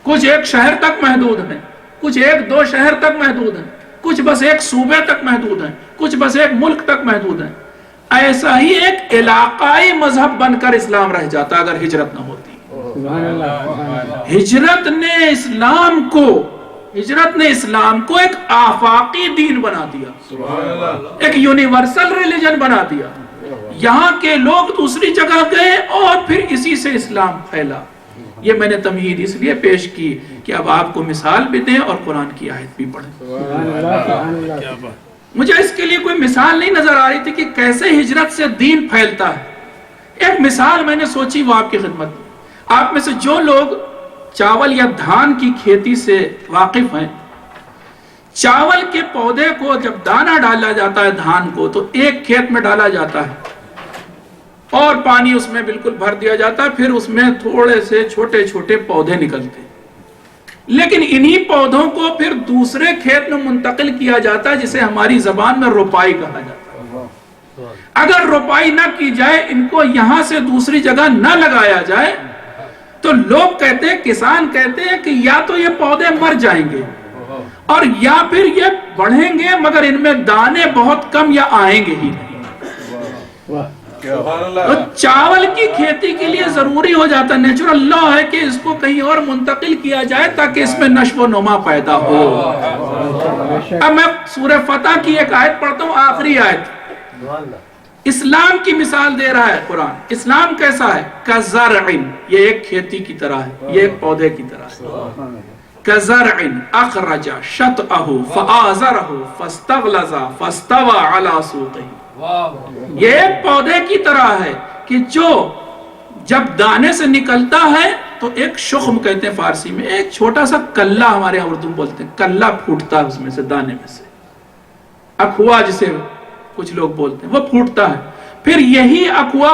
کچھ ایک شہر تک محدود ہیں، کچھ ایک دو شہر تک محدود ہیں، کچھ بس ایک صوبے تک محدود ہیں، کچھ بس ایک ملک تک محدود ہیں. ایسا ہی ایک علاقائی مذہب بن کر اسلام رہ جاتا اگر ہجرت نہ ہوتی. ہجرت نے اسلام کو ایک آفاقی دین بنا دیا، ایک یونیورسل ریلیجن بنا دیا. یہاں کے لوگ دوسری جگہ گئے اور پھر اسی سے اسلام پھیلا. یہ میں نے تمہید اس لیے پیش کی کہ اب آپ کو مثال بھی دیں اور قرآن کی آیت بھی پڑھیں. مجھے اس کے لیے کوئی مثال نہیں نظر آ رہی تھی کہ کیسے ہجرت سے دین پھیلتا ہے. ایک مثال میں نے سوچی، وہ آپ کی خدمت میں. آپ میں سے جو لوگ چاول یا دھان کی کھیتی سے واقف ہیں، چاول کے پودے کو جب دانہ ڈالا جاتا ہے دھان کو تو ایک کھیت میں ڈالا جاتا ہے اور پانی اس میں بالکل بھر دیا جاتا ہے، پھر اس میں تھوڑے سے چھوٹے چھوٹے پودے نکلتے ہیں. لیکن انہی پودوں کو پھر دوسرے کھیت میں منتقل کیا جاتا ہے جسے ہماری زبان میں روپائی کہا جاتا ہے. اگر روپائی نہ کی جائے، ان کو یہاں سے دوسری جگہ نہ لگایا جائے، تو لوگ کہتے ہیں، کسان کہتے ہیں کہ یا تو یہ پودے مر جائیں گے اور یا پھر یہ بڑھیں گے مگر ان میں دانے بہت کم یا آئیں گے ہی نہیں. تو چاول کی کھیتی کے لیے ضروری ہو جاتا، نیچرل لا ہے کہ اس کو کہیں اور منتقل کیا جائے تاکہ اس میں نشو و نما پیدا ہو. اب میں سورہ فتح کی ایک آیت پڑھتا ہوں، آخری آیت. اسلام کی مثال دے رہا ہے قرآن. اسلام کیسا ہے؟ کزرع، یہ ایک کھیتی کی طرح ہے، یہ ایک پودے کی طرح ہے. کزرع اخرج شطأہ فآزرہ فاستغلظ فاستوى علی سوقہ. یہ ایک پودے کی طرح ہے کہ جو جب دانے سے نکلتا ہے تو ایک شخم کہتے ہیں فارسی میں، ایک چھوٹا سا کلہ، ہمارے یہاں اردو بولتے ہیں کلہ، پھوٹتا ہے اس میں سے، دانے میں سے، اخوا جسے کچھ لوگ بولتے ہیں، وہ پھوٹتا ہے. پھر یہی اخوا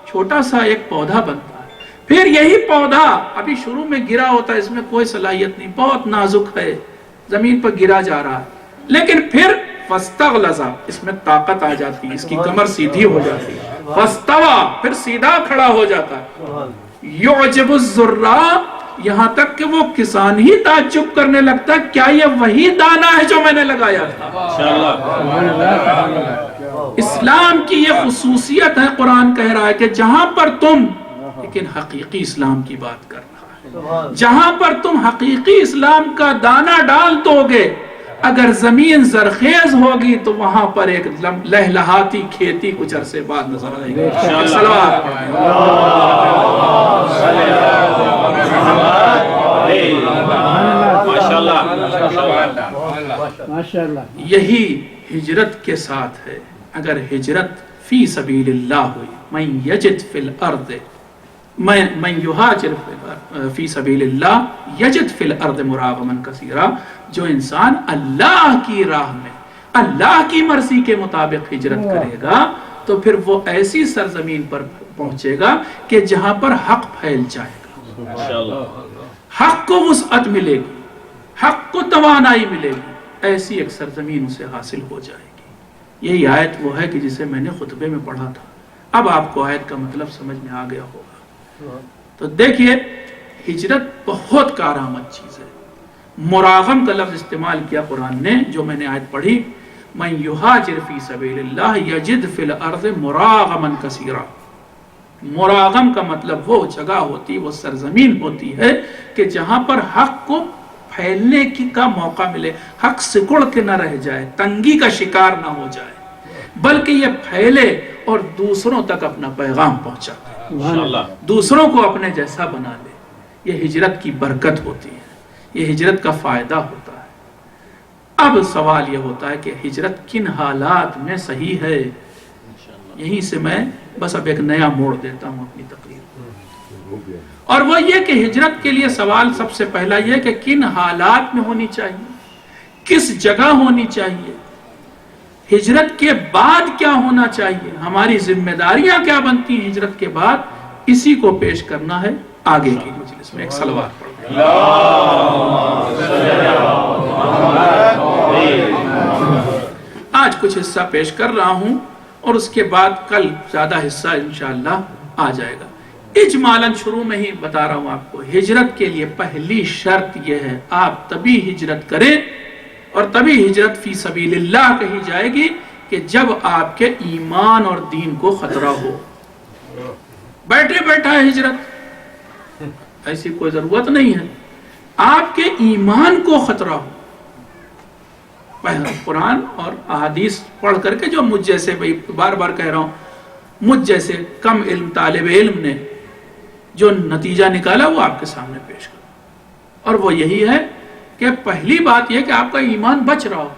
چھوٹا سا ایک پودا بنتا ہے. پھر یہی پودا ابھی شروع میں گرا ہوتا ہے، اس میں کوئی صلاحیت نہیں، بہت نازک ہے، زمین پر گرا جا رہا ہے، لیکن پھر فاستغلظ، اس میں طاقت آ جاتی ہے، اس کی کمر سیدھی ہو جاتی ہے. فاستوى، پھر سیدھا کھڑا ہو جاتا ہے. یعجب الزراء یہاں تک کہ وہ کسان ہی تعجب کرنے لگتا ہے کیا یہ وہی دانا ہے جو میں نے لگایا تھا. اسلام کی یہ خصوصیت ہے، قرآن کہہ رہا ہے کہ جہاں پر تم، لیکن حقیقی اسلام کی بات کر رہا ہے، جہاں پر تم حقیقی اسلام کا دانہ ڈال دو گے، اگر زمین زرخیز ہوگی تو وہاں پر ایک لہلہاتی کھیتی کچھ عرصے بعد نظر آئے گی. یہی ہجرت کے ساتھ ہے. اگر ہجرت فی سبیل اللہ ہوئی، من یجد فی الارض، من یہاجر فی سبیل اللہ یجد فی الارض مراغما کثیرا، جو انسان اللہ کی راہ میں اللہ کی مرضی کے مطابق ہجرت کرے گا تو پھر وہ ایسی سرزمین پر پہنچے گا کہ جہاں پر حق پھیل جائے گا، حق کو وسعت ملے گی، حق کو توانائی ملے گی، ایسی ایک سرزمین اسے حاصل ہو جائے گی. یہی آیت وہ ہے کہ جسے میں نے خطبے میں پڑھا تھا. اب آپ کو آیت کا مطلب سمجھ میں آ گیا ہوگا. تو دیکھیے ہجرت بہت کارآمد چیز ہے. مراغم کا لفظ استعمال کیا قرآن نے، جو میں نے آیت پڑھی، من یہاجر فی سبیل اللہ یجد فی الارض مراغما کثیرا. مراغم کا مطلب وہ جگہ ہوتی، وہ سرزمین ہوتی ہے کہ جہاں پر حق کو پھیلنے کی کا موقع ملے، حق سکڑ کے نہ رہ جائے، تنگی کا شکار نہ ہو جائے، بلکہ یہ پھیلے اور دوسروں تک اپنا پیغام پہنچا دے، دوسروں کو اپنے جیسا بنا لے. یہ ہجرت کی برکت ہوتی ہے، یہ ہجرت کا فائدہ ہوتا ہے. اب سوال یہ ہوتا ہے کہ ہجرت کن حالات میں صحیح ہے. یہیں سے میں بس اب ایک نیا موڑ دیتا ہوں اپنی تقریر کو، اور وہ یہ کہ ہجرت کے لیے سوال سب سے پہلا یہ کہ کن حالات میں ہونی چاہیے، کس جگہ ہونی چاہیے، ہجرت کے بعد کیا ہونا چاہیے، ہماری ذمہ داریاں کیا بنتی ہیں ہجرت کے بعد. اسی کو پیش کرنا ہے آگے کی مجلس میں. ایک صلوات پڑھیں. آج کچھ حصہ پیش کر رہا ہوں اور اس کے بعد کل زیادہ حصہ انشاءاللہ آ جائے گا. اجمالاً شروع میں ہی بتا رہا ہوں آپ کو، ہجرت کے لیے پہلی شرط یہ ہے آپ تبھی ہجرت کریں اور تبھی ہجرت فی سبیل اللہ کہی جائے گی کہ جب آپ کے ایمان اور دین کو خطرہ ہو. بیٹھے بیٹھا ہے ہجرت، ایسی کوئی ضرورت نہیں ہے. آپ کے ایمان کو خطرہ ہو. قرآن اور احادیث پڑھ کر کے جو مجھ جیسے، بار بار کہہ رہا ہوں، مجھ جیسے کم علم طالب علم نے جو نتیجہ نکالا وہ آپ کے سامنے پیش کروں. اور وہ یہی ہے کہ پہلی بات یہ کہ آپ کا ایمان بچ رہا ہو.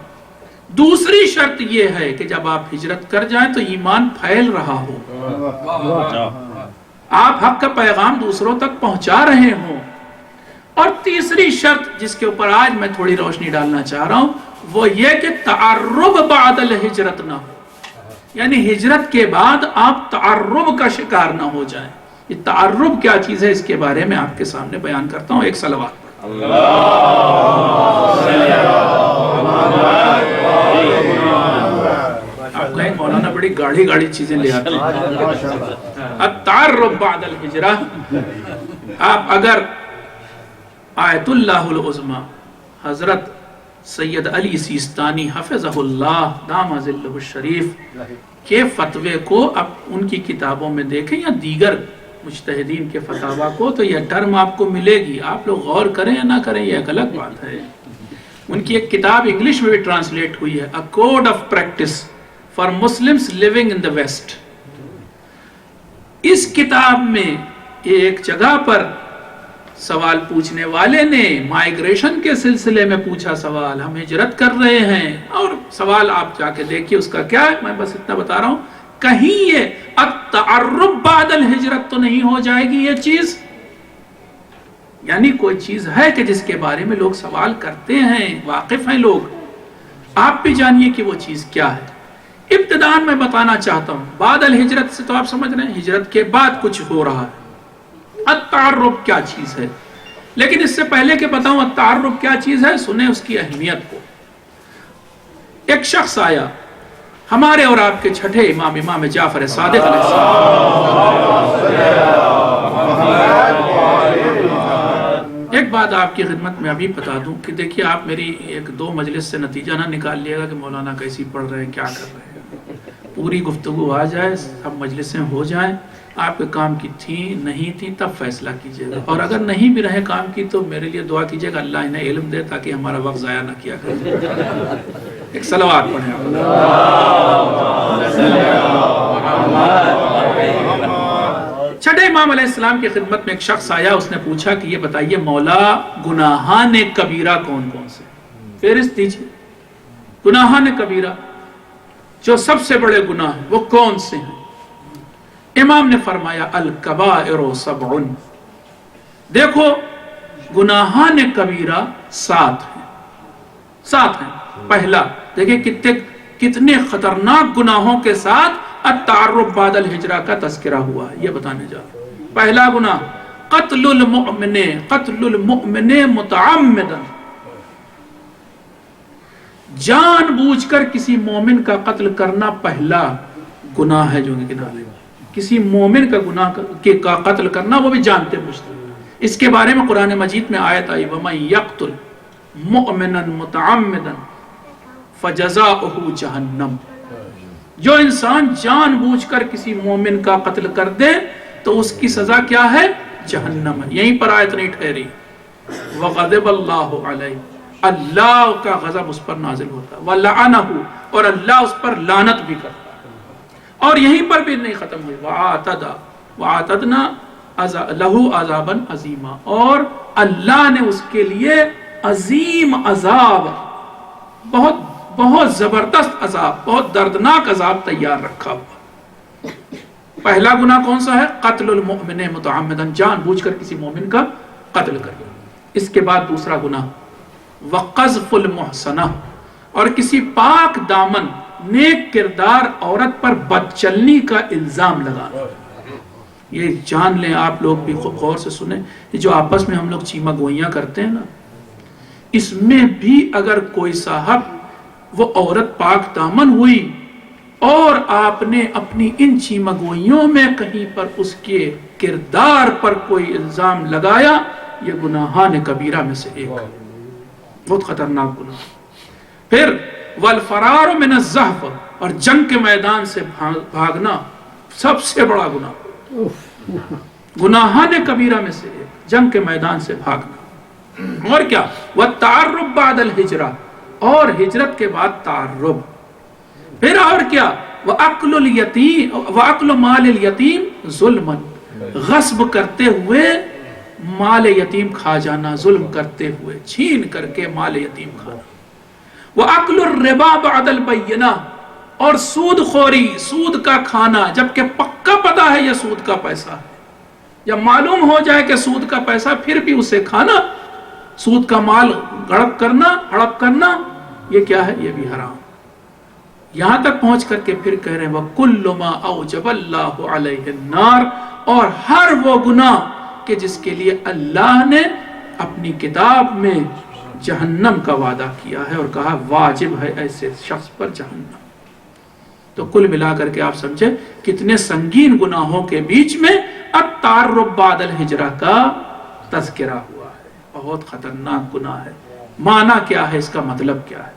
دوسری شرط یہ ہے کہ جب آپ ہجرت کر جائیں تو ایمان پھیل رہا ہو، آپ حق کا پیغام دوسروں تک پہنچا رہے ہوں. اور تیسری شرط جس کے اوپر آج میں تھوڑی روشنی ڈالنا چاہ رہا ہوں وہ یہ کہ تعرب بعد الہجرت نہ ہو، یعنی ہجرت کے بعد آپ تعرب کا شکار نہ ہو جائیں. یہ تعرب کیا چیز ہے اس کے بارے میں آپ کے سامنے بیان کرتا ہوں. ایک صلوات پر. آپ کہیں مولانا بڑی گاڑی گاڑی چیزیں لے آتے ہیں. التعرب بعد الہجرہ، آپ اگر آیت اللہ العظمی حضرت سید علی سیستانی حفظہ اللہ دام ظلہ الشریف کے فتوے کو اب ان کی کتابوں میں دیکھیں یا دیگر مجتہدین کے فتاویٰ کو تو یہ ٹرم آپ کو ملے گی. آپ لوگ غور کریں یا نہ کریں یہ ایک الگ بات ہے. ان کی ایک کتاب انگلش میں بھی ٹرانسلیٹ ہوئی ہے، A Code of Practice for Muslims Living in the West. اس کتاب میں ایک جگہ پر سوال پوچھنے والے نے مائیگریشن کے سلسلے میں پوچھا سوال، ہم ہجرت کر رہے ہیں، اور سوال آپ جا کے دیکھیے اس کا کیا ہے. میں بس اتنا بتا رہا ہوں، کہیں یہ التعرب بعد الہجرت تو نہیں ہو جائے گی یہ چیز. یعنی کوئی چیز ہے کہ جس کے بارے میں لوگ سوال کرتے ہیں، واقف ہیں لوگ، آپ بھی جانیے کہ وہ چیز کیا ہے. ابتداءً میں بتانا چاہتا ہوں، بعد الہجرت سے تو آپ سمجھ رہے ہیں ہجرت کے بعد کچھ ہو رہا ہے. التعرب کیا چیز ہے، لیکن اس سے پہلے کہ بتاؤں التعرب کیا چیز ہے سنیں اس کی اہمیت کو. ایک شخص آیا ہمارے اور آپ کے چھٹے امام جعفر صادق علیہ السلام، ایک بات آپ کی خدمت میں ابھی بتا دوں کہ دیکھیے آپ میری ایک دو مجلس سے نتیجہ نہ نکال لیے گا کہ مولانا کیسی پڑھ رہے ہیں کیا کر رہے ہیں. پوری گفتگو آ جائے، سب مجلسیں ہو جائیں، آپ کے کام کی تھی نہیں تھی تب فیصلہ کیجئے گا، اور اگر نہیں بھی رہے کام کی تو میرے لیے دعا کیجئے گا اللہ انہیں علم دے تاکہ ہمارا وقت ضائع نہ کیا کرے. ایک صلوات پڑھیں. چھٹے امام علیہ السلام کی خدمت میں ایک شخص آیا، اس نے پوچھا کہ یہ بتائیے مولا گناہان کبیرہ کون کون سے؟ فہرست دیجیے گناہان کبیرہ، جو سب سے بڑے گناہ ہیں وہ کون سے ہیں؟ امام نے فرمایا الکبائر سبع، دیکھو گناہان کبیرہ 7 ہیں. 7 ہیں. پہلا دیکھیں کتنے خطرناک گناہوں کے ساتھ التعرف بعد الہجرہ کا تذکرہ ہوا ہے، یہ بتانے جا رہا ہوں. پہلا گناہ قتل المؤمن متعمدا، جان بوجھ کر کسی مومن کا قتل کرنا پہلا گناہ ہے جو گناہ ہے. کسی مومن کا گناہ کا قتل کرنا، وہ بھی جانتے بوجھتے. اس کے بارے میں قرآن مجید میں آیت آئی وَمَن يَقْتُلْ مُؤْمِنًا مُتَعَمِّدًا فَجَزَاؤُهُ جَهَنَّمُ، جو انسان جان بوجھ کر کسی مومن کا قتل کر دے تو اس کی سزا کیا ہے؟ جہنم ہے. یہیں پر آیت نہیں ٹھہری وَغَضِبَ اللَّهُ عَلَيْهِ، اللہ کا غضب اس پر نازل ہوتا ہے، وَلَعَنَهُ، اور اللہ اس پر لعنت بھی کرتا ہے. اور یہیں پر بھی نہیں ختم ہوئی وَعَاتَدْنَا لَهُ عَذَابًا عَظِيمًا، اور اللہ نے اس کے لیے عظیم عذاب، بہت بہت زبردست عذاب، بہت دردناک عذاب تیار رکھا ہوا. پہلا گناہ کون سا ہے؟ قتل المؤمن متعمدا، جان بوجھ کر کسی مومن کا قتل کرنا. اس کے بعد دوسرا گناہ وقذف المحصنہ، اور کسی پاک دامن نیک کردار عورت پر بدچلنی کا الزام لگانا. یہ جان لیں آپ لوگ بھی غور سے سنیں، یہ جو آپس میں ہم لوگ چیمہ گوئیاں کرتے ہیں نا، اس میں بھی اگر کوئی صاحب وہ عورت پاک دامن ہوئی اور آپ نے اپنی ان چیمہ گوئیوں میں کہیں پر اس کے کردار پر کوئی الزام لگایا، یہ گناہان کبیرہ میں سے ایک ہے، بہت خطرناک گناہ. پھر والفرار من الزحف، اور جنگ کے میدان سے بھاگنا سب سے بڑا گناہ، گناہان کبیرہ میں سے ایک، جنگ کے میدان سے بھاگنا. اور کیا والتعرب بعد الہجرہ، اور ہجرت کے بعد تعرب. پھر اور کیا وَأَكْلُ مَالِ الْيَتِيمِ ظُلْمًا، غصب کرتے ہوئے مال یتیم کھا جانا، ظلم کرتے ہوئے چھین کر کے مال یتیم کھانا. وَأَكْلُ الرِّبَا بَعْدَ الْبَيِّنَةِ، اور سود خوری، سود کا کھانا جبکہ پکا پتا ہے یہ سود کا پیسہ ہے، جب معلوم ہو جائے کہ سود کا پیسہ پھر بھی اسے کھانا، سود کا مال ہڑپ کرنا، یہ کیا ہے؟ یہ بھی حرام. یہاں تک پہنچ کر کے پھر کہہ رہے ہیں وَكُلُّ مَا أَوْجَبَ اللَّهُ عَلَيْهِ النَّارِ، اور ہر وہ گناہ کہ جس کے لیے اللہ نے اپنی کتاب میں جہنم کا وعدہ کیا ہے اور کہا واجب ہے ایسے شخص پر جہنم. تو کل ملا کر کے آپ سمجھے کتنے سنگین گناہوں کے بیچ میں التعرب بعد الہجرہ کا تذکرہ ہوا ہے. بہت خطرناک گناہ ہے. معنی کیا ہے اس کا، مطلب کیا ہے؟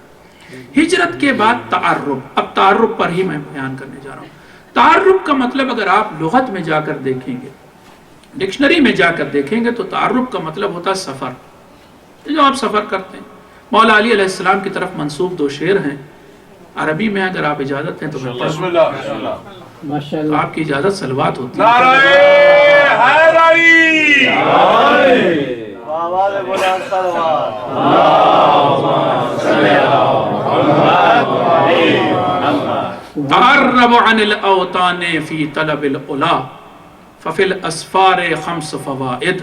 ہجرت کے بعد تعرب. اب تعرب پر ہی میں بیان کرنے جا رہا ہوں. تعرب کا مطلب اگر آپ لغت میں جا کر دیکھیں گے، ڈکشنری میں جا کر دیکھیں گے تو تعرب کا مطلب ہوتا ہے سفر. جو آپ سفر کرتے ہیں. مولا علی علیہ السلام کی طرف منسوب 2 شعر ہیں عربی میں، اگر آپ اجازت ہیں تو میں پڑھ دوں. آپ کی اجازت صلوات ہوتی ہے. تعرب عن الاوطان فی طلب العلا ففی الاسفار 5 فوائد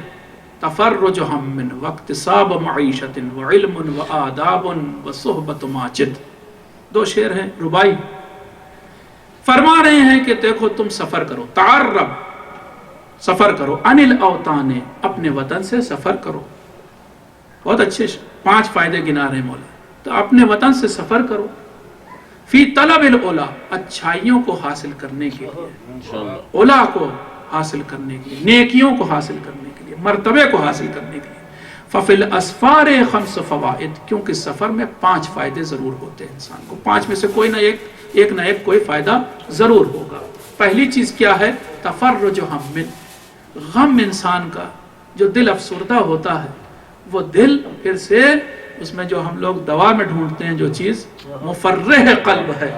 تفرج ہم واکتساب معیشت وعلم وآداب وصحبت ماجد. 2 شعر ہیں ربائی. فرما رہے ہیں کہ دیکھو تم سفر کرو، تعرب سفر کرو، عن الاوطان اپنے وطن سے سفر کرو. بہت اچھے 5 فائدے گنا رہے ہیں مولا. تو اپنے وطن سے سفر کرو، فی طلب العلا اچھائیوں کو حاصل کرنے کے لیے، علا کو حاصل کرنے کے لیے، نیکیوں کو حاصل کرنے کے لیے، مرتبے کو حاصل کرنے کے لیے. ففل اسفار خمس فوائد، کیونکہ سفر میں 5 فائدے ضرور ہوتے ہیں انسان کو، 5 میں سے کوئی نہ ایک کوئی فائدہ ضرور ہوگا۔ پہلی چیز کیا ہے؟ تفرج ہم، غم انسان کا جو دل افسردہ ہوتا ہے، وہ دل پھر سے اس میں جو ہم لوگ دوا میں ڈھونڈتے ہیں جو چیز، مفرح قلب ہے،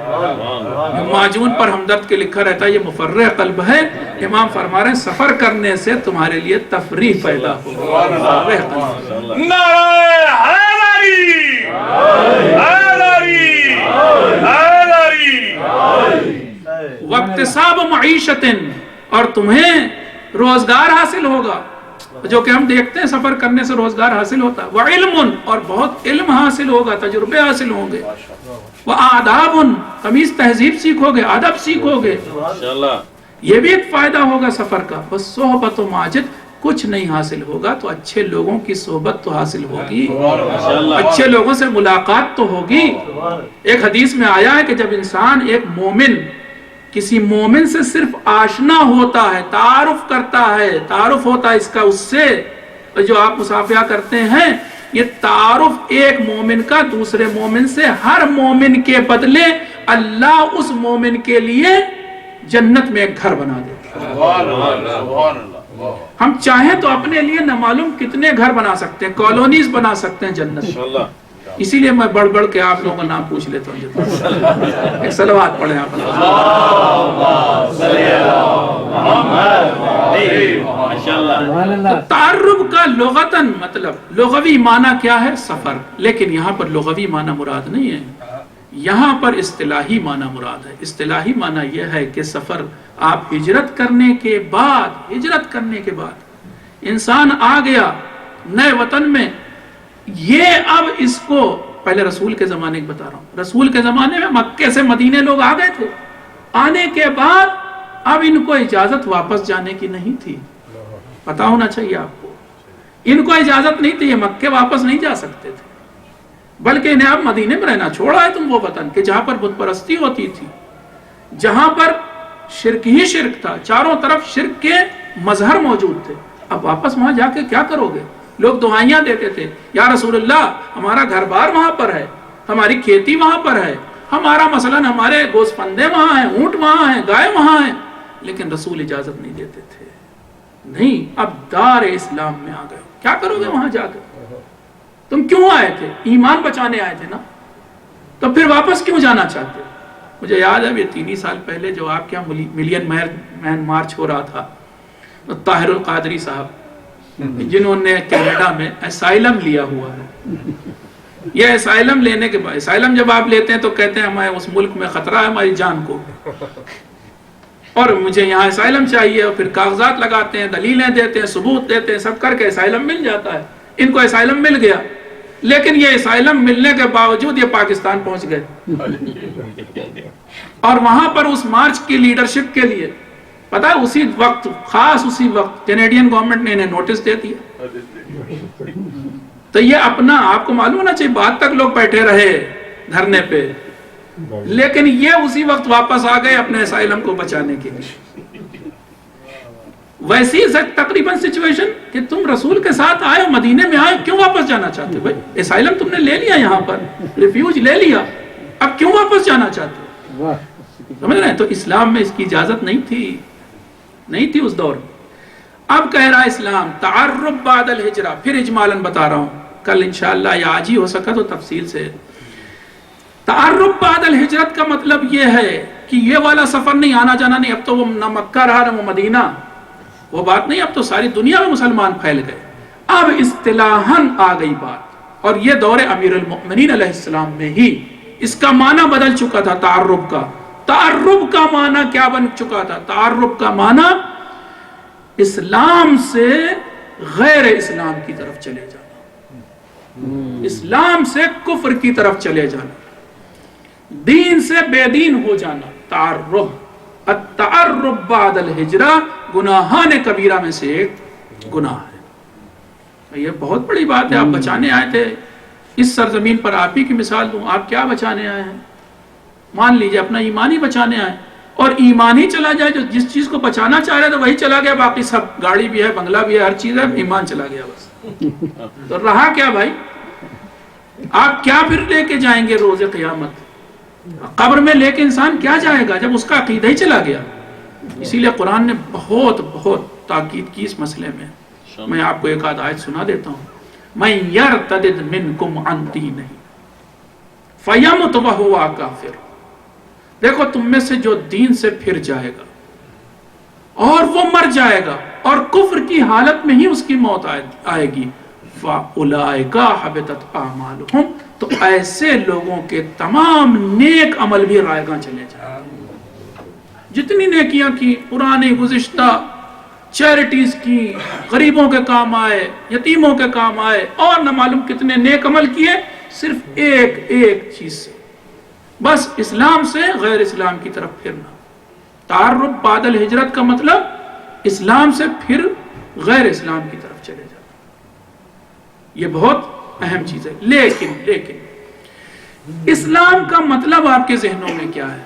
معجون پر ہمدرد کے لکھا رہتا ہے یہ مفرح قلب ہے۔ امام فرما رہے ہیں سفر کرنے سے تمہارے لیے تفریح پیدا ہوگی۔ نعرہ حیدری، حیدری، حیدری۔ واکتساب معیشت، اور تمہیں روزگار حاصل ہوگا، جو کہ ہم دیکھتے ہیں سفر کرنے سے روزگار حاصل ہوتا ہے۔ وعلم، اور بہت علم حاصل ہوگا، تجربے حاصل ہوں گے۔ وآداب، تمیز تہذیب سیکھو گے، ادب سیکھو گے، یہ بھی ایک فائدہ ہوگا سفر کا۔ والصحبۃ ماجد، کچھ نہیں حاصل ہوگا تو اچھے لوگوں کی صحبت تو حاصل ہوگی، اچھے لوگوں سے ملاقات تو ہوگی۔ ایک حدیث میں آیا ہے کہ جب انسان ایک مومن کسی مومن سے صرف آشنا ہوتا ہے، تعارف کرتا ہے، تعارف ہوتا ہے اس کا اس سے، جو آپ مصافحہ کرتے ہیں، یہ تعارف ایک مومن کا دوسرے مومن سے، ہر مومن کے بدلے اللہ اس مومن کے لیے جنت میں ایک گھر بنا دیتا ہے۔ ہم چاہیں تو اپنے لیے نہ معلوم کتنے گھر بنا سکتے ہیں، کالونیز بنا سکتے ہیں جنت میں۔ اسی لیے میں بڑھ بڑھ کے آپ لوگوں کا نام پوچھ لیتا ہوں، ایک صلوات پڑھیں آپ۔ تعرب کا لغتاً مطلب لغوی معنی کیا ہے؟ سفر، لیکن یہاں پر لغوی معنی مراد نہیں ہے، یہاں پر اصطلاحی معنی مراد ہے۔ اصطلاحی معنی یہ ہے کہ سفر آپ ہجرت کرنے کے بعد انسان آ گیا نئے وطن میں، یہ اب اس کو پہلے رسول کے زمانے کی بتا رہا ہوں، رسول کے زمانے میں مکے سے مدینے لوگ آ گئے تھے، آنے کے بعد اب ان کو اجازت واپس جانے کی نہیں تھی، پتا ہونا چاہیے آپ کو، ان کو اجازت نہیں تھی، یہ مکے واپس نہیں جا سکتے تھے، بلکہ انہیں اب مدینے میں رہنا چھوڑا ہے تم وہ وطن کہ جہاں پر بت پرستی ہوتی تھی، جہاں پر شرک ہی شرک تھا، چاروں طرف شرک کے مظہر موجود تھے، اب واپس وہاں جا کے کیا کرو گے؟ لوگ دعائیاں دیتے تھے، یا رسول اللہ ہمارا گھر بار وہاں پر ہے، ہماری کھیتی وہاں پر ہے، ہمارا مثلاً ہمارے گوسفندے وہاں ہیں، اونٹ وہاں ہیں، گائے وہاں ہیں، لیکن رسول اجازت نہیں دیتے تھے۔ نہیں، اب دار اسلام میں آ گئے، کیا کرو گے وہاں جا کر؟ تم کیوں آئے تھے؟ ایمان بچانے آئے تھے نا، تو پھر واپس کیوں جانا چاہتے؟ مجھے یاد ہے 3 سال پہلے جو آپ کے یہاں ملین مین مارچ ہو رہا تھا، تو طاہر القادری صاحب جنہوں نے کینیڈا میں اسائلم لیا ہوا ہے، یہ اسائلم لینے کے بعد، اسائلم جب آپ لیتے ہیں تو کہتے ہیں ہمیں اس ملک میں خطرہ ہے ہماری جان کو، اور مجھے یہاں اسائلم چاہیے، اور پھر کاغذات لگاتے ہیں، دلیلیں دیتے ہیں، ثبوت دیتے ہیں، سب کر کے اسائلم مل جاتا ہے۔ ان کو اسائلم مل گیا، لیکن یہ اسائلم ملنے کے باوجود یہ پاکستان پہنچ گئے، اور وہاں پر اس مارچ کی لیڈرشپ کے لیے پتہ ہے اسی وقت، خاص اسی وقت کینیڈین گورنمنٹ نے انہیں نوٹس دے دیا۔ تو یہ اپنا آپ کو معلوم ہونا چاہیے، بعد تک لوگ بیٹھے رہے دھرنے پہ، لیکن یہ اسی وقت واپس آ گئے اپنے اسائلم کو بچانے کے لیے۔ ویسی تقریباً سچویشن کہ تم رسول کے ساتھ آئے، مدینے میں آئے، کیوں واپس جانا چاہتے ہو؟ بھائی اسائلم تم نے لے لیا، یہاں پر ریفیوج لے لیا، اب کیوں واپس جانا چاہتے ہو؟ سمجھ رہے ہیں؟ تو اسلام میں اس کی اجازت نہیں تھی اس دور میں۔ اب کہہ رہا اسلام تعرب بعد الہجرہ، پھر اجمالاً بتا رہا ہوں، کل انشاءاللہ یا آج ہی ہو سکا تو تفصیل سے۔ تعرب بعد الہجرت کا مطلب یہ ہے کہ یہ والا سفر نہیں، آنا جانا نہیں، اب تو وہ نہ مکہ رہا نہ وہ مدینہ، وہ بات نہیں، اب تو ساری دنیا میں مسلمان پھیل گئے، اب اصطلاحاً آ گئی بات، اور یہ دور امیر المؤمنین علیہ السلام میں ہی اس کا معنی بدل چکا تھا۔ تعرب کا معنی کیا بن چکا تھا؟ تعرب کا معنی اسلام سے غیر اسلام کی طرف چلے جانا، اسلام سے کفر کی طرف چلے جانا، دین سے بے دین ہو جانا۔ تعرب، التعرب بعد الہجرہ گناہان کبیرہ میں سے ایک گناہ ہے۔ یہ بہت بڑی بات ہے، آپ بچانے آئے تھے اس سرزمین پر، آپ ہی کی مثال دوں، آپ کیا بچانے آئے ہیں؟ مان لیجئے اپنا ایمان ہی بچانے آئے، اور ایمان ہی چلا جائے، جو جس چیز کو بچانا چاہ رہے تھے وہی چلا گیا، باقی سب گاڑی بھی ہے، بنگلہ بھی ہے، ہر چیز ہے، ایمان چلا گیا بس۔ تو رہا کیا بھائی؟ آپ کیا پھر لے کے جائیں گے روز قیامت؟ قبر میں لے کے انسان کیا جائے گا جب اس کا عقیدہ ہی چلا گیا؟ اسی لیے قرآن نے بہت تاکید کی اس مسئلے میں. میں آپ کو ایک آدھ آیت سنا دیتا ہوں. مَن يَرْتَدِدْ مِنْكُمْ عَنْ دِينِهِ فَيَمُتْ وَهُوَ كَافِرٌ. دیکھو تم میں سے جو دین سے پھر جائے گا اور وہ مر جائے گا اور کفر کی حالت میں ہی اس کی موت آئے گی، فَأُولَئِكَ حَبِطَتْ أَعْمَالُهُمْ. تو ایسے لوگوں کے تمام نیک عمل بھی رائے گاں چلے جائیں. جتنی نیکیاں کی، پرانے گزشتہ چیریٹیز کی، غریبوں کے کام آئے، یتیموں کے کام آئے، اور نہ معلوم کتنے نیک عمل کیے، صرف ایک چیز سے، بس اسلام سے غیر اسلام کی طرف پھرنا. تعرب بعد الہجرت کا مطلب اسلام سے پھر غیر اسلام کی طرف چلے جانا. یہ بہت اہم چیز ہے. لیکن اسلام کا مطلب آپ کے ذہنوں میں کیا ہے؟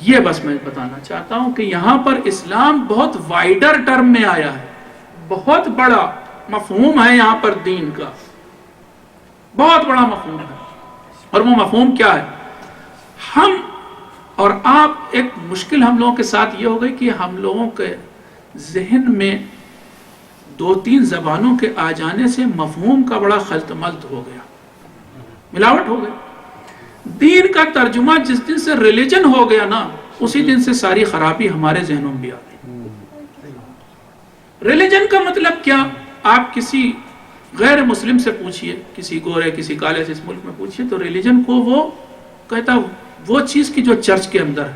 یہ بس میں بتانا چاہتا ہوں کہ یہاں پر اسلام بہت وائڈر ٹرم میں آیا ہے، بہت بڑا مفہوم ہے یہاں پر دین کا، بہت بڑا مفہوم ہے. اور وہ مفہوم کیا ہے؟ ہم اور آپ، ایک مشکل ہم لوگوں کے ساتھ یہ ہو گئی کہ ہم لوگوں کے ذہن میں 2-3 زبانوں کے آ جانے سے مفہوم کا بڑا خلط ملط ہو گیا، ملاوٹ ہو گئی. دین کا ترجمہ جس دن سے ریلیجن ہو گیا نا، اسی دن سے ساری خرابی ہمارے ذہنوں میں بھی آ گئی. ریلیجن کا مطلب کیا؟ آپ کسی غیر مسلم سے پوچھئے، کسی گورے کسی کالے سے اس ملک میں پوچھئے، تو ریلیجن کو وہ کہتا وہ چیز کی جو چرچ کے اندر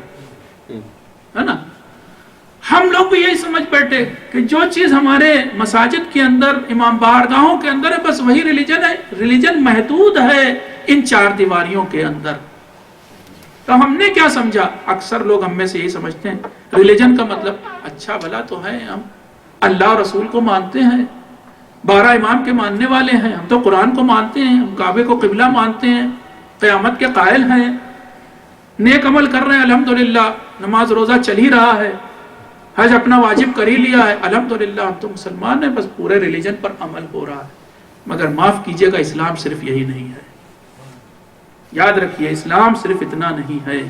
ہے نا. ہم لوگ بھی یہی سمجھ بیٹھے کہ جو چیز ہمارے مساجد کے اندر، امام بارگاہوں کے اندر ہے، بس وہی ریلیجن ہے. ریلیجن محدود ہے ان 4 دیواریوں کے اندر. تو ہم نے کیا سمجھا؟ اکثر لوگ ہم میں سے یہی سمجھتے ہیں ریلیجن کا مطلب اچھا بھلا تو ہے، ہم اللہ اور رسول کو مانتے ہیں، 12 امام کے ماننے والے ہیں، ہم تو قرآن کو مانتے ہیں، ہم کعبے کو قبلہ مانتے ہیں، قیامت کے قائل ہیں، نیک عمل کر رہے ہیں الحمدللہ، نماز روزہ چل ہی رہا ہے، حج اپنا واجب کر ہی لیا ہے، الحمدللہ ہم تو مسلمان ہیں، بس پورے ریلیجن پر عمل ہو رہا ہے. مگر معاف کیجئے گا، اسلام صرف یہی نہیں ہے. یاد رکھیے، اسلام صرف اتنا نہیں ہے.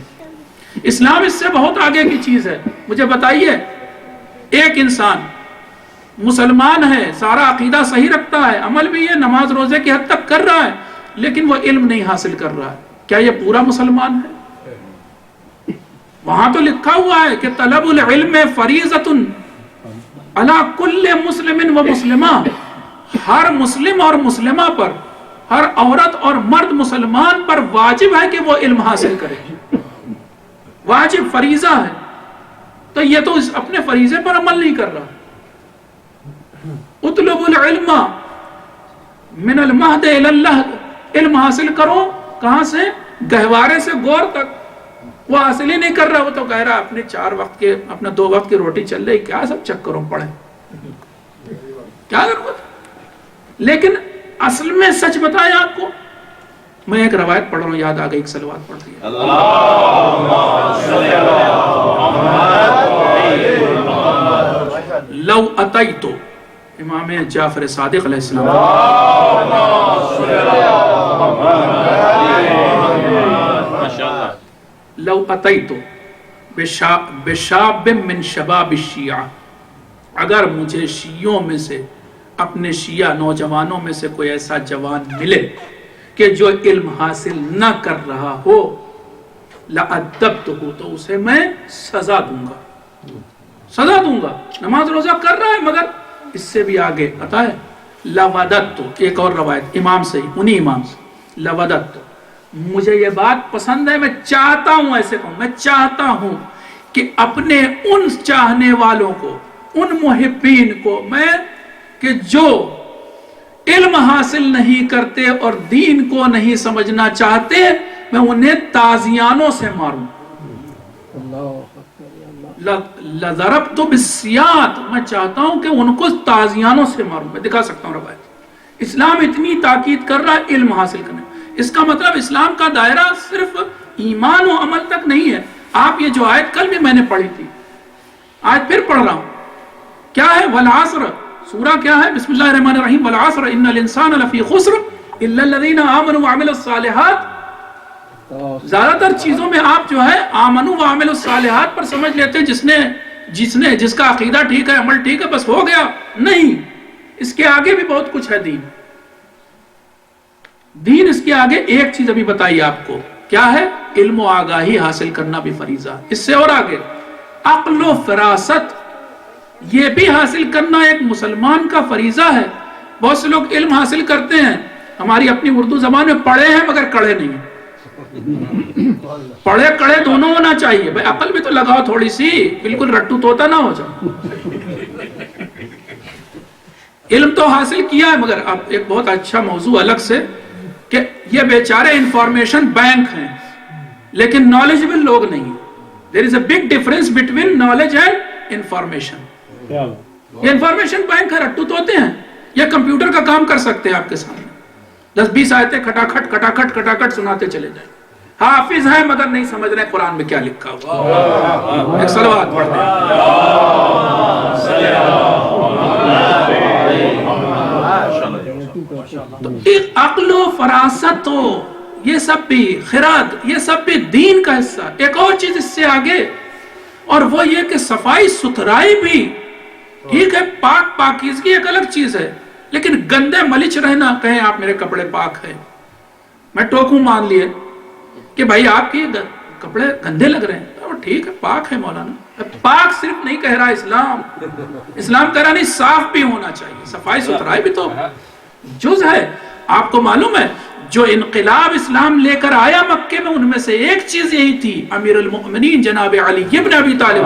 اسلام اس سے بہت آگے کی چیز ہے. مجھے بتائیے، ایک انسان مسلمان ہے، سارا عقیدہ صحیح رکھتا ہے، عمل بھی ہے، نماز روزے کی حد تک کر رہا ہے، لیکن وہ علم نہیں حاصل کر رہا ہے، کیا یہ پورا مسلمان ہے؟ وہاں تو لکھا ہوا ہے کہ طلب العلم فریضۃ علی کل مسلم و مسلمہ. ہر مسلم اور مسلمہ پر، ہر عورت اور مرد مسلمان پر واجب ہے کہ وہ علم حاصل کرے. واجب، فریضہ ہے. تو یہ تو اپنے فریضے پر عمل نہیں کر رہا. اطلب العلم من المہد الی اللحد. علم حاصل کرو کہاں سے؟ گہوارے سے گور تک. وہ حاصل ہی نہیں کر رہا. وہ تو کہہ رہا اپنے 4 وقت کے، اپنا 2 وقت کی روٹی چل رہی، کیا سب چکروں پڑے، کیا ضرورت. لیکن اصل میں سچ بتائیں آپ کو، میں ایک روایت پڑھ رہا ہوں، یاد آ گئی، ایک صلوات پڑھ دیا. لو اتیتو، امام جعفر صادق علیہ السلام، لو اتیتو بشاب من شباب الشیعہ، اگر مجھے شیعوں میں سے، اپنے شیعہ نوجوانوں میں سے کوئی ایسا جوان ملے کہ جو علم حاصل نہ کر رہا ہو، لَأَدَّبْتُهُ، تو اسے میں سزا دوں گا. نماز روزہ کر رہا ہے مگر اس سے بھی آگے پتا ہے. لَوَدَدْتُ، ایک اور روایت امام سے، انہی امام سے، لَوَدَدْتُ، مجھے یہ بات پسند ہے، میں چاہتا ہوں، ایسے کہوں، میں چاہتا ہوں کہ اپنے ان چاہنے والوں کو، ان محبین کو میں، کہ جو علم حاصل نہیں کرتے اور دین کو نہیں سمجھنا چاہتے، میں انہیں تازیانوں سے ماروں. لَضَرَبْتُ بِالسِّيَاطِ، میں چاہتا ہوں کہ ان کو تازیانوں سے ماروں. میں دکھا سکتا ہوں روایت. اسلام اتنی تاکید کر رہا ہے علم حاصل کرنے. اس کا مطلب اسلام کا دائرہ صرف ایمان و عمل تک نہیں ہے. آپ یہ جو آیت کل بھی میں نے پڑھی تھی، آج پھر پڑھ رہا ہوں، کیا ہے؟ وَالْعَصْرِ سورہ کیا ہے؟ بسم اللہ الرحمن الرحیم والعصر ان الانسان لفی خسر الا الذین آمنوا وعملوا الصالحات. زیادہ تر چیزوں میں آپ جو ہے آمنوا وعملوا الصالحات پر سمجھ لیتے ہیں جس کا عقیدہ ٹھیک ہے، عمل ٹھیک ہے، بس ہو گیا. نہیں، اس کے آگے بھی بہت کچھ ہے. دین اس کے آگے ایک چیز ابھی بتائی آپ کو، کیا ہے؟ علم و آگاہی حاصل کرنا بھی فریضہ. اس سے اور آگے عقل و فراست، یہ بھی حاصل کرنا ایک مسلمان کا فریضہ ہے. بہت سے لوگ علم حاصل کرتے ہیں، ہماری اپنی اردو زبان میں پڑھے ہیں مگر کڑے نہیں. پڑھے کڑے دونوں ہونا چاہیے بھائی، عقل بھی تو لگاؤ تھوڑی سی، بالکل رٹو طوطا نہ ہو جاؤ. علم تو حاصل کیا ہے مگر اب ایک بہت اچھا موضوع الگ سے کہ یہ بیچارے انفارمیشن بینک ہیں لیکن نالجبل لوگ نہیں. There is a big difference between knowledge and information. یہ انفارمیشن بینک ہے، رٹو توتے ہیں. یہ کمپیوٹر کا کام کر سکتے ہیں آپ کے سامنے 10-20 آیتیں کھٹاکھٹ سناتے چلے جائیں. حافظ ہیں مگر نہیں سمجھ رہے قرآن میں کیا لکھا ہوا. ایک صلوات پڑھ دیں. تو ایک عقل و فراست ہو، یہ سب بھی خرد، یہ سب بھی دین کا حصہ. ایک اور چیز اس سے آگے، اور وہ یہ کہ صفائی ستھرائی بھی ٹھیک ہے، پاکیزگی ایک الگ چیز ہے، لیکن گندے ملچ رہنا، کہیں آپ میرے کپڑے پاک ہیں، میں ٹوکوں مان لیے کہ بھائی آپ کی کپڑے گندے لگ رہے ہیں، ٹھیک ہے پاک ہے مولانا. پاک صرف نہیں کہہ رہا اسلام کہہ رہا نہیں، صاف بھی ہونا چاہیے. صفائی ستھرائی بھی تو جز ہے. آپ کو معلوم ہے جو انقلاب اسلام لے کر آیا مکے میں، ان میں سے ایک چیز یہی تھی، امیر المؤمنین جناب علی ابن ابی طالب.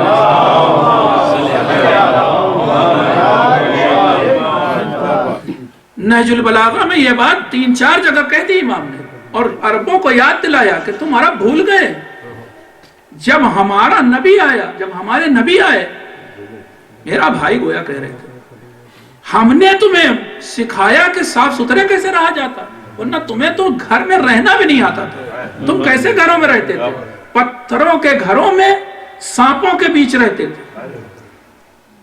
نہج البلاغہ میں یہ بات 3-4 جگہ کہہ دی امام نے، اور عربوں کو یاد دلایا کہ تم عرب بھول گئے جب ہمارا نبی آیا، جب ہمارے نبی آئے، میرا بھائی گویا کہہ رہے تھے، ہم نے تمہیں سکھایا کہ صاف ستھرے کیسے رہا جاتا، ورنہ تمہیں تو گھر میں رہنا بھی نہیں آتا تھا. تم کیسے گھروں میں رہتے تھے؟ پتھروں کے گھروں میں سانپوں کے بیچ رہتے تھے.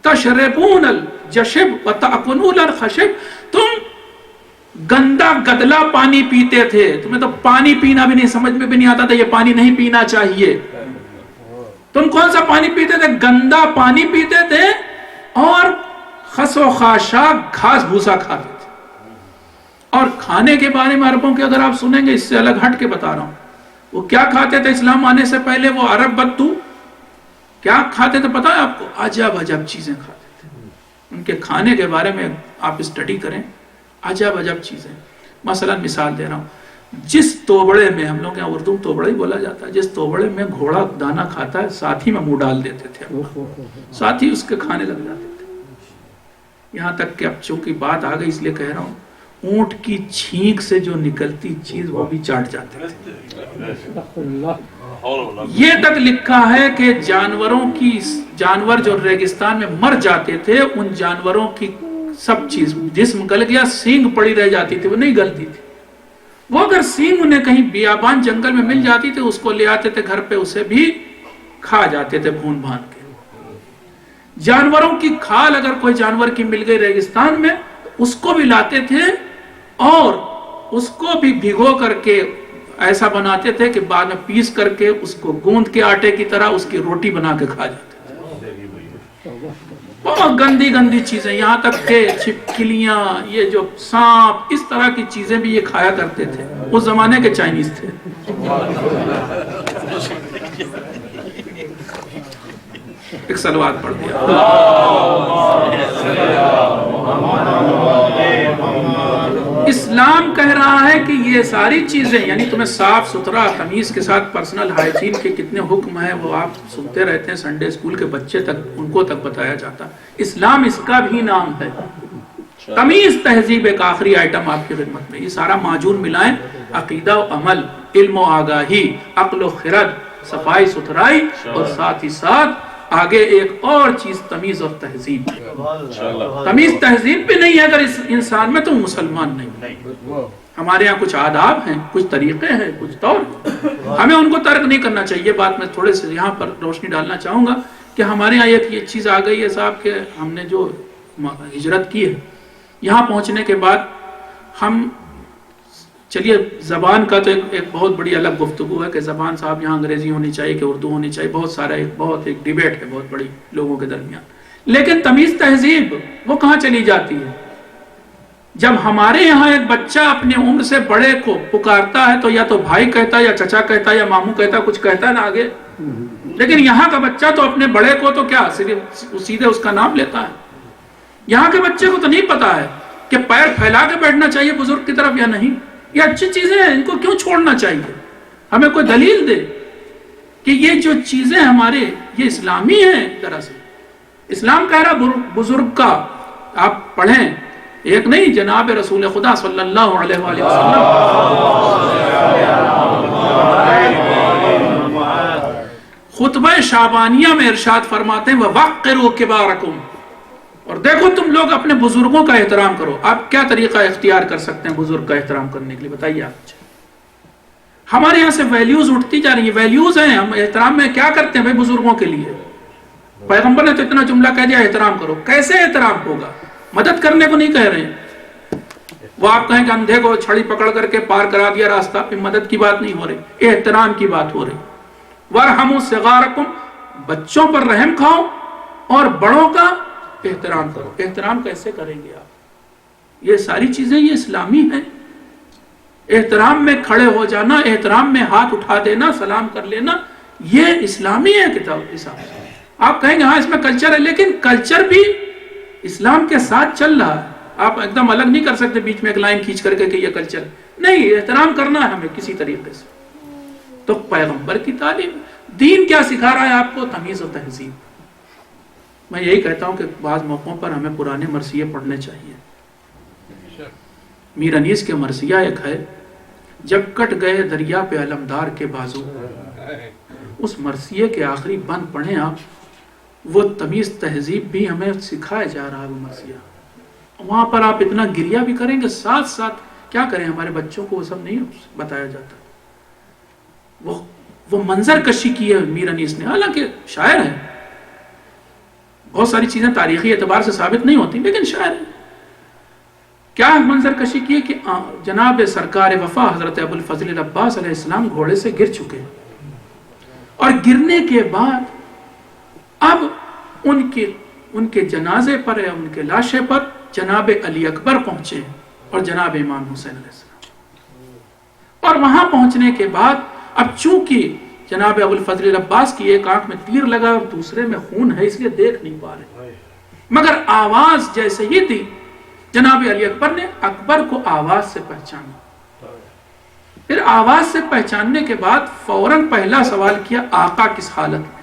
تشربون الجشب وتأکلون الخشب، تم گندا گدلا پانی پیتے تھے، تمہیں تو پانی پینا بھی نہیں سمجھ میں بھی نہیں آتا تھا یہ پانی نہیں پینا چاہیے. تم کون سا پانی پیتے تھے؟ گندا پانی پیتے تھے، اور خس و خاشاک گھاس بھوسا کھاتے تھے. اور کھانے کے بارے میں عربوں کے اگر آپ سنیں گے، اس سے الگ ہٹ کے بتا رہا ہوں، وہ کیا کھاتے تھے اسلام آنے سے پہلے؟ وہ عرب بدو کیا کھاتے تھے پتا ہے آپ کو؟ عجب چیزیں کھاتے تھے. ان کے کھانے کے بارے میں آپ اسٹڈی کریں، عجب چیزیں. مثلا مثال دے رہا ہوں، جس توبڑے میں، ہم لوگ یہاں اردو میں توبڑے ہی بولا جاتا ہے، جس توبڑے میں گھوڑا دانا کھاتا ہے ساتھ ہی میں منہ ڈال دیتے تھے، ساتھ ہی اس کے کھانے لگ جاتے تھے. یہاں تک کہ اب چونکہ بات آ گئی اس لیے کہہ رہا ہوں، اونٹ کی چھینک سے جو نکلتی چیز وہ بھی چاٹ جاتے تھے. یہ تک لکھا ہے کہ جانور جو ریگستان میں مر جاتے تھے، ان جانوروں کی سب چیز جسم گل گیا، سینگ پڑی رہ جاتی تھی، وہ نہیں گلتی تھی. وہ اگر سینگ انہیں کہیں بیابان جنگل میں مل جاتی تھی، اس کو لے آتے تھے گھر پہ، اسے بھی کھا جاتے تھے بھون بھان کے. جانوروں کی کھال اگر کوئی جانور کی مل گئی ریگستان میں، اس کو بھی لاتے تھے اور اس کو بھی بھگو کر کے ایسا بناتے تھے کہ بعد میں پیس کر کے اس کو گوند کے آٹے کی طرح اس کی روٹی بنا کے کھا جاتے تھے. بہت گندی چیزیں، یہاں تک کہ چھپکلیاں، یہ جو سانپ، اس طرح کی چیزیں بھی یہ کھایا کرتے تھے. اس زمانے کے چائنیز تھے. ایک صلوات پڑھ دیا. اسلام کہہ رہا ہے کہ یہ ساری چیزیں، یعنی تمہیں صاف ستھرا تمیز کے ساتھ پرسنل ہائیجین کے کتنے حکم ہیں وہ آپ سنتے رہتے ہیں، سنڈے اسکول کے بچے تک ان کو تک بتایا جاتا. اسلام اس کا بھی نام ہے. تمیز تہذیب ایک آخری آئٹم آپ کی خدمت میں. یہ سارا معجون ملائیں، عقیدہ و عمل، علم و آگاہی، عقل و خرد، صفائی ستھرائی، اور ساتھ ہی ساتھ آگے ایک اور چیز تمیز اور تہذیب. تمیز تہذیب بھی نہیں ہے اگر اس انسان میں تو مسلمان نہیں. ہمارے یہاں کچھ آداب ہیں، کچھ طریقے ہیں، کچھ طور، ہمیں ان کو ترک نہیں کرنا چاہیے. بات میں تھوڑے سے یہاں پر روشنی ڈالنا چاہوں گا کہ ہمارے یہاں ایک یہ چیز آ گئی ہے صاحب کہ ہم نے جو ہجرت کی ہے. یہاں پہنچنے کے بعد ہم چلیے زبان کا تو ایک بہت بڑی الگ گفتگو ہے کہ زبان صاحب یہاں انگریزی ہونی چاہیے کہ اردو ہونی چاہیے، بہت سارا ایک ڈیبیٹ ہے بہت بڑی لوگوں کے درمیان. لیکن تمیز تہذیب وہ کہاں چلی جاتی ہے؟ جب ہمارے یہاں ایک بچہ اپنی عمر سے بڑے کو پکارتا ہے تو یا تو بھائی کہتا ہے یا چچا کہتا ہے یا ماموں کہتا ہے، کچھ کہتا ہے نا آگے. لیکن یہاں کا بچہ تو اپنے بڑے کو تو کیا سیدھے اس کا نام لیتا ہے. یہاں کے بچے کو تو نہیں پتا ہے کہ پیر پھیلا کے بیٹھنا چاہیے بزرگ کی طرف یا نہیں. یہ اچھی چیزیں ہیں، ان کو کیوں چھوڑنا چاہیے؟ ہمیں کوئی دلیل دے کہ یہ جو چیزیں ہمارے یہ اسلامی ہیں. دراصل اسلام کہہ رہا بزرگ کا آپ پڑھیں، ایک نہیں جناب رسول خدا صلی اللہ علیہ وآلہ وسلم خطبہ شعبانیہ میں ارشاد فرماتے ہیں وَوَقِّرُوا كِبَارَكُمْ، اور دیکھو تم لوگ اپنے بزرگوں کا احترام کرو. آپ کیا طریقہ اختیار کر سکتے ہیں بزرگ کا احترام کرنے کے لیے؟ بتائیے آپ. ہمارے یہاں سے ویلیوز اٹھتی جا رہی ہیں. ویلیوز ہیں، ہم احترام میں کیا کرتے ہیں بھائی بزرگوں کے لیے؟ پیغمبر نے تو اتنا جملہ کہہ دیا احترام کرو. کیسے احترام ہوگا؟ مدد کرنے کو نہیں کہہ رہے ہیں. وہ آپ کہیں کہ اندھے کو چھڑی پکڑ کر کے پار کرا دیا راستہ، پہ مدد کی بات نہیں ہو رہی، احترام کی بات ہو رہی. وَارْحَمُوا صِغَارَكُمْ، بچوں پر رحم کھاؤ اور بڑوں کا احترام کرو. احترام کیسے کریں گے آپ؟ یہ ساری چیزیں یہ اسلامی ہیں. احترام میں کھڑے ہو جانا، احترام میں ہاتھ اٹھا دینا، سلام کر لینا، یہ اسلامی ہے کتاب حساب سے. آپ کہیں گے ہاں اس میں کلچر ہے، لیکن کلچر بھی اسلام کے ساتھ چل رہا ہے. آپ ایک دم الگ نہیں کر سکتے بیچ میں ایک لائن کھینچ کر کے کہ یہ کلچر نہیں. احترام کرنا ہے ہمیں کسی طریقے سے. تو پیغمبر کی تعلیم، دین کیا سکھا رہا ہے آپ کو؟ تمیز و تہذیب. میں یہی کہتا ہوں کہ بعض موقعوں پر ہمیں پرانے مرثیے پڑھنے چاہیے. میر انیس کے مرثیہ ایک ہے، جب کٹ گئے دریا پہ علمدار کے بازو. اس مرثیے کے آخری بند پڑھیں آپ، وہ تمیز تہذیب بھی ہمیں سکھایا جا رہا ہے. وہ مرثیہ وہاں پر آپ اتنا گریہ بھی کریں گے، ساتھ ساتھ کیا کریں؟ ہمارے بچوں کو وہ سب نہیں بتایا جاتا. وہ منظر کشی کی ہے میر انیس نے، حالانکہ شاعر ہے، بہت ساری چیزیں تاریخی اعتبار سے ثابت نہیں ہوتی لیکن شاعر ہے. کیا منظر کشی کی ہے کہ جناب سرکار وفا حضرت ابو الفضل العباس علیہ السلام گھوڑے سے گر چکے، اور گرنے کے بعد اب ان کے جنازے پر یا ان کے لاشے پر جناب علی اکبر پہنچے اور جناب امام حسین علیہ السلام. اور وہاں پہنچنے کے بعد اب چونکہ جناب ابو الفضل العباس کی ایک آنکھ میں تیر لگا اور دوسرے میں خون ہے، اس لیے دیکھ نہیں پا رہے، مگر آواز جیسے ہی دی جناب علی اکبر نے اکبر کو آواز سے پہچانا. پھر آواز سے پہچاننے کے بعد فوراً پہلا سوال کیا آقا کس حالت میں؟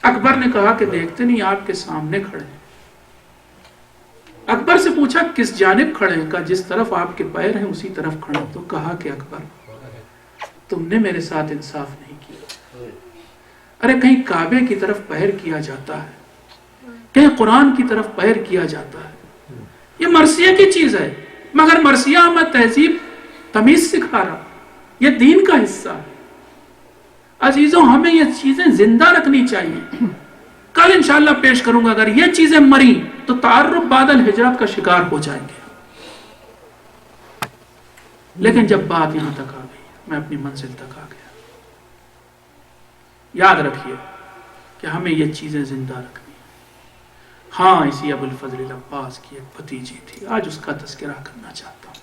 اکبر نے کہا کہ دیکھتے نہیں آپ کے سامنے کھڑے ہیں. اکبر سے پوچھا کس جانب کھڑے ہیں؟ کہا جس طرف آپ کے پیر ہیں اسی طرف کھڑے. تو کہا کہ اکبر تم نے میرے ساتھ انصاف نہیں کیا. ارے کہیں کعبے کی طرف پیر کیا جاتا ہے، کہیں قرآن کی طرف پیر کیا جاتا ہے. یہ مرثیہ کی چیز ہے، مگر مرثیہ ہمیں تہذیب تمیز سکھا رہا، یہ دین کا حصہ ہے. عزیزوں ہمیں یہ چیزیں زندہ رکھنی چاہیے. کل انشاءاللہ پیش کروں گا، اگر یہ چیزیں مری تو تعارف بعد الہجرت کا شکار ہو جائیں گے. لیکن جب بات یہاں تک آ گئی، میں اپنی منزل تک آ گیا. یاد رکھیے کہ ہمیں یہ چیزیں زندہ رکھنی. ہاں اسی ابو الفضل العباس کی ایک بھتیجی تھی، آج اس کا تذکرہ کرنا چاہتا ہوں.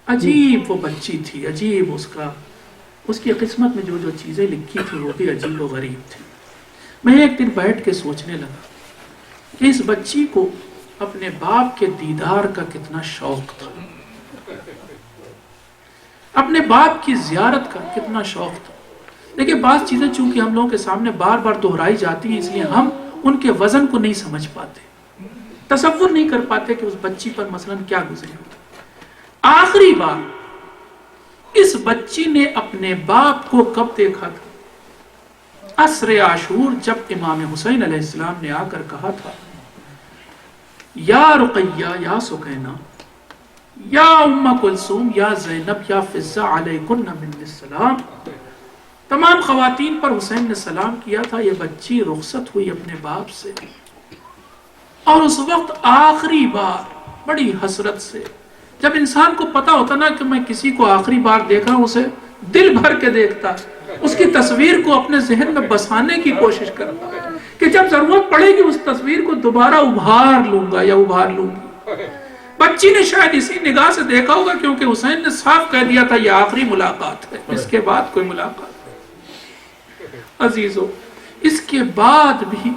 عجیب وہ بچی تھی، عجیب اس کی قسمت میں جو چیزیں لکھی تھی وہ بھی عجیب و غریب تھی. میں ایک دن بیٹھ کے سوچنے لگا کہ اس بچی کو اپنے باپ کے دیدار کا کتنا شوق تھا، اپنے باپ کی زیارت کا کتنا شوق تھا. دیکھیں بعض چیزیں چونکہ ہم لوگوں کے سامنے بار بار دہرائی جاتی ہیں، اس لیے ہم ان کے وزن کو نہیں سمجھ پاتے، تصور نہیں کر پاتے کہ اس بچی پر مثلاً کیا گزرے. آخری بار اس بچی نے اپنے باپ کو کب دیکھا تھا؟ عصر عاشور، جب امام حسین علیہ السلام نے آ کر کہا تھا یا رقیہ یا سکینہ یا ام کلثوم یا زینب یا فضہ علیکن من السلام. تمام خواتین پر حسین نے سلام کیا تھا. یہ بچی رخصت ہوئی اپنے باپ سے اور اس وقت آخری بار بڑی حسرت سے، جب انسان کو پتا ہوتا نا کہ میں کسی کو آخری بار دیکھ رہا ہوں، اسے دل بھر کے دیکھتا، اس کی تصویر کو اپنے ذہن میں بسانے کی کوشش کرتا کہ جب ضرورت پڑے گی اس تصویر کو دوبارہ ابھار لوں گا یا ابھار لوں گی۔ بچی نے شاید اسی نگاہ سے دیکھا ہوگا، کیونکہ حسین نے صاف کہہ دیا تھا یہ آخری ملاقات ہے، اس کے بعد کوئی ملاقات نہیں۔ عزیزو، اس کے بعد بھی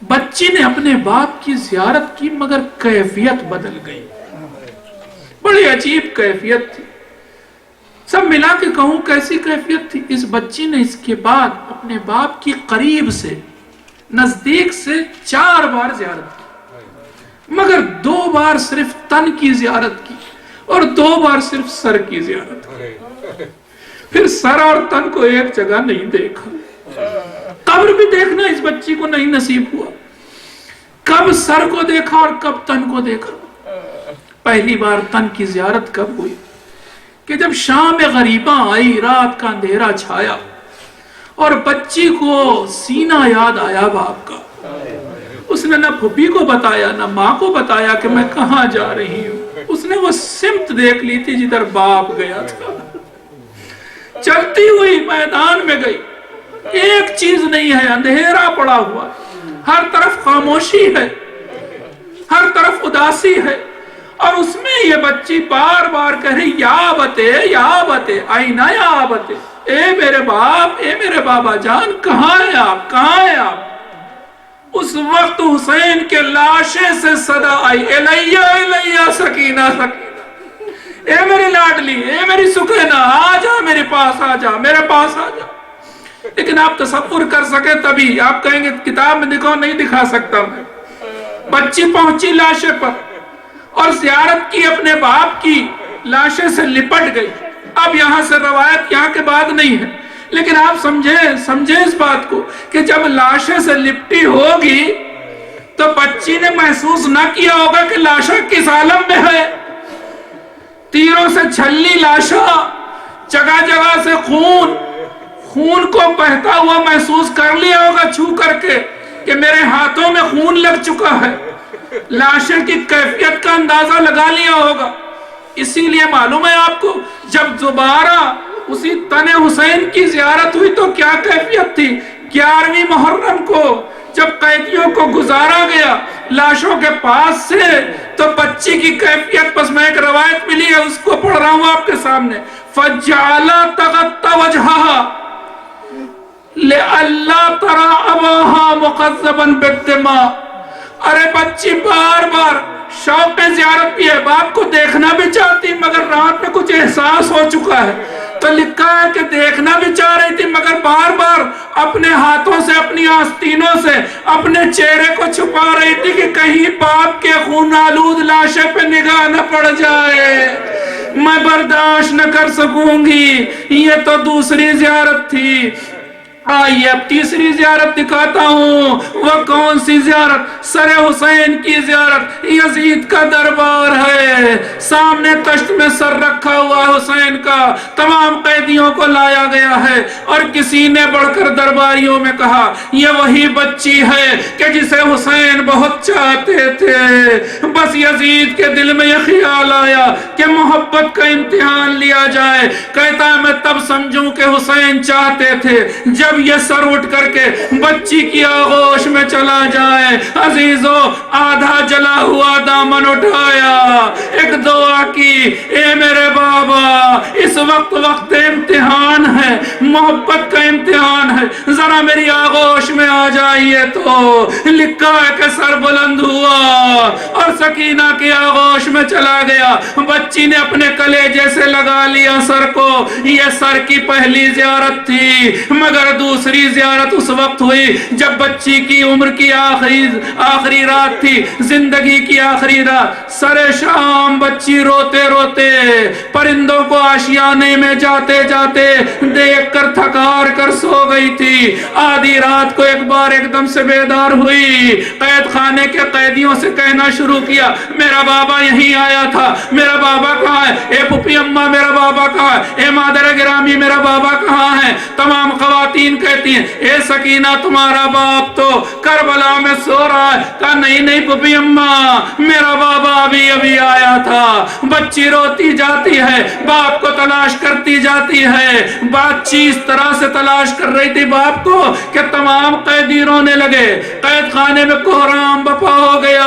بچی نے اپنے باپ کی زیارت کی، مگر کیفیت بدل گئی، بڑی عجیب کیفیت تھی۔ سب ملا کے کہوں کیسی کیفیت تھی؟ اس بچی نے اس کے بعد اپنے باپ کی قریب سے، نزدیک سے 4 بار زیارت کی، مگر 2 بار صرف تن کی زیارت کی اور 2 بار صرف سر کی زیارت کی۔ پھر سر اور تن کو ایک جگہ نہیں دیکھا، قبر بھی دیکھنا اس بچی کو نہیں نصیب ہوا، کب سر کو دیکھا اور کب تن کو دیکھا۔ پہلی بار تن کی زیارت کب ہوئی کہ جب شام غریباں آئی، رات کا اندھیرا چھایا اور بچی کو سینہ یاد آیا باپ کا۔ اس نے نہ پھوپھی کو بتایا نہ ماں کو بتایا کہ میں کہاں جا رہی ہوں، اس نے وہ سمت دیکھ لی تھی جدھر باپ گیا تھا۔ چلتی ہوئی میدان میں گئی، ایک چیز نہیں ہے، اندھیرا پڑا ہوا، ہر طرف خاموشی ہے، ہر طرف اداسی ہے، اور اس میں یہ بچی بار بار کہہ رہی یا بتے یا بتے آئینہ یا بتے، اے میرے باپ، اے میرے بابا جان، کہاں ہے آپ، کہاں ہے آپ؟ اس وقت حسین کے لاشے سے صدا آئی، الیہ الیہ سکینہ سکینہ، اے میری لاڈلی، اے میری سکینہ، آ جا میرے پاس، آ جا میرے پاس، آ جا۔ لیکن آپ تصور کر سکے تبھی، آپ کہیں گے کتاب میں دکھاؤ، نہیں دکھا سکتا میں۔ بچی پہنچی لاشے پر اور زیارت کی اپنے باپ کی، لاشے سے لپٹ گئی۔ اب یہاں سے روایت یہاں کے بعد نہیں ہے، لیکن آپ سمجھیں اس بات کو کہ جب لاشے سے لپٹی ہوگی تو بچی نے محسوس نہ کیا ہوگا کہ لاشا کس عالم میں ہے۔ تیروں سے چھلی لاشا، جگہ جگہ سے خون کو بہتا ہوا محسوس کر لیا ہوگا چھو کر کے کہ میرے ہاتھوں میں خون لگ چکا ہے، لاشے کی کیفیت کا اندازہ لگا لیا ہوگا۔ اسی لیے معلوم ہے آپ کو، جب دوبارہ اسی تن حسین کی زیارت ہوئی تو کیا کیفیت تھی۔ 11ویں محرم کو جب قیدیوں کو گزارا گیا لاشوں کے پاس سے، تو بچی کی کیفیت، بس میں ایک روایت ملی ہے اس کو پڑھ رہا ہوں آپ کے سامنے، فَجْعَلَ تَغَطَّ وَجْهَهَا لِأَلَّا تَرَى أَبَاهَا مُقَذَّبًا بِالدِّمَاءِ۔ ارے بچی بار بار شوق زیارت بھی ہے، باپ کو دیکھنا بھی چاہتی، مگر رات میں کچھ احساس ہو چکا ہے تو لکھا ہے کہ دیکھنا بھی چاہ رہی تھی، مگر بار بار اپنے ہاتھوں سے، اپنی آستینوں سے اپنے چہرے کو چھپا رہی تھی کہ کہیں باپ کے خون آلود لاشے پہ نگاہ نہ پڑ جائے، میں برداشت نہ کر سکوں گی۔ یہ تو دوسری زیارت تھی، آئیے اب تیسری زیارت دکھاتا ہوں۔ وہ کون سی زیارت؟ سر حسین کی زیارت۔ یزید کا دربار ہے، سامنے تشت میں سر رکھا ہوا حسین کا، تمام قیدیوں کو لایا گیا ہے، اور کسی نے بڑھ کر درباریوں میں کہا یہ وہی بچی ہے کہ جسے حسین بہت چاہتے تھے۔ بس یزید کے دل میں یہ خیال آیا کہ محبت کا امتحان لیا جائے۔ کہتا ہے میں تب سمجھوں کہ حسین چاہتے تھے جب یہ سر اٹھ کر کے بچی کی آغوش میں چلا جائے۔ عزیزو، آدھا جلا ہوا دامن اٹھایا، ایک دعا کی، اے میرے بابا، اس وقت امتحان ہے، محبت کا امتحان ہے، ذرا میری آغوش میں آ جائیے تو۔ لکھا ہے کہ سر بلند ہوا اور سکینہ کی آغوش میں چلا گیا۔ بچی نے اپنے کلیجے سے لگا لیا سر کو۔ یہ سر کی پہلی زیارت تھی، مگر دوسری زیارت اس وقت ہوئی جب بچی کی عمر کی آخری رات تھی، زندگی کی آخری رات۔ سر شام تمام بچی روتے روتے پرندوں کو آشیانے میں جاتے جاتے دیکھ کر تھکار کر سو گئی تھی. آدھی رات کو ایک بار ایک دم سے بیدار ہوئی, قید خانے کے قیدیوں سے کہنا شروع کیا, میرا بابا یہیں آیا تھا, میرا بابا کہاں ہے؟ اے پھپھی اماں میرا بابا کہاں ہے؟ اے مادر گرامی میرا بابا کہاں ہے؟ تمام خواتین کہتی ہیں اے سکینہ تمہارا باپ تو کربلا میں سو رہا ہے. کہا نہیں نہیں پھپھی اماں, میرا بابا ابھی ابھی آیا تھا. بچی روتی جاتی ہے, باپ کو تلاش کرتی جاتی ہے. بچی اس طرح سے تلاش کر رہی تھی باپ کو کہ تمام قیدی رونے لگے. قید خانے میں کوہرام بپا ہو گیا.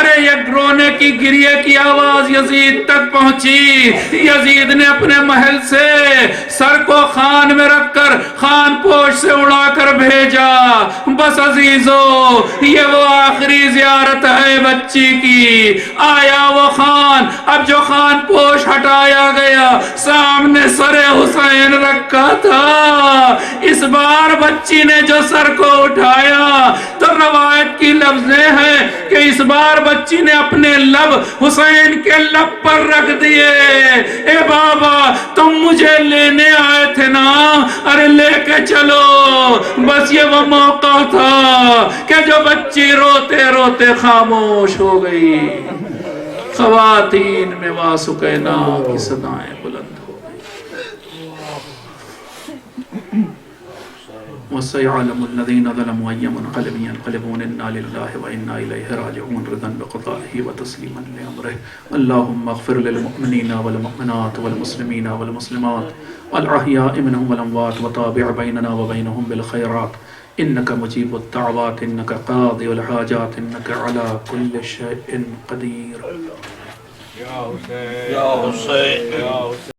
ارے یہ رونے کی گریے کی آواز یزید تک پہنچی. یزید نے اپنے محل سے سر کو خان میں رکھ کر خان پوش سے اڑا کر بھیجا. بس عزیزو یہ وہ آخری زیارت ہے بچی کی. آیا وہ خان, اب جو خان پوش ہٹایا گیا سامنے سر حسین رکھا تھا. اس بار بچی نے جو سر کو اٹھایا تو روایت کی لفظیں ہیں کہ اس بار بچی نے اپنے لب حسین کے لب پر رکھ دیے. اے بابا تم مجھے لینے آئے تھے نا, ارے لے کے چلو. بس یہ وہ موقع تھا کہ جو بچی روتے روتے خاموش ہو گئی. خواتین میں واسقینا کی صدائیں بلند ہو گئی. وَسَيَعْلَمُ الَّذِينَ ظَلَمُوا أَيَّ مُنْقَلِبٍ يَنْقَلِبُونَ إِنَّا لِلَّهِ وَإِنَّا إِلَيْهِ رَاجِعُونَ رِضًا بِقَضَائِهِ وَتَسْلِيمًا لِأَمْرِهِ. اللهم اغفر للمؤمنين والمؤمنات والمسلمين والمسلمات الأحياء منهم والأموات وتابع بيننا وبينهم بالخيرات إنك مجيب الدعوات إنك قاضي الحاجات إنك على كل شيء قدير. یا حسین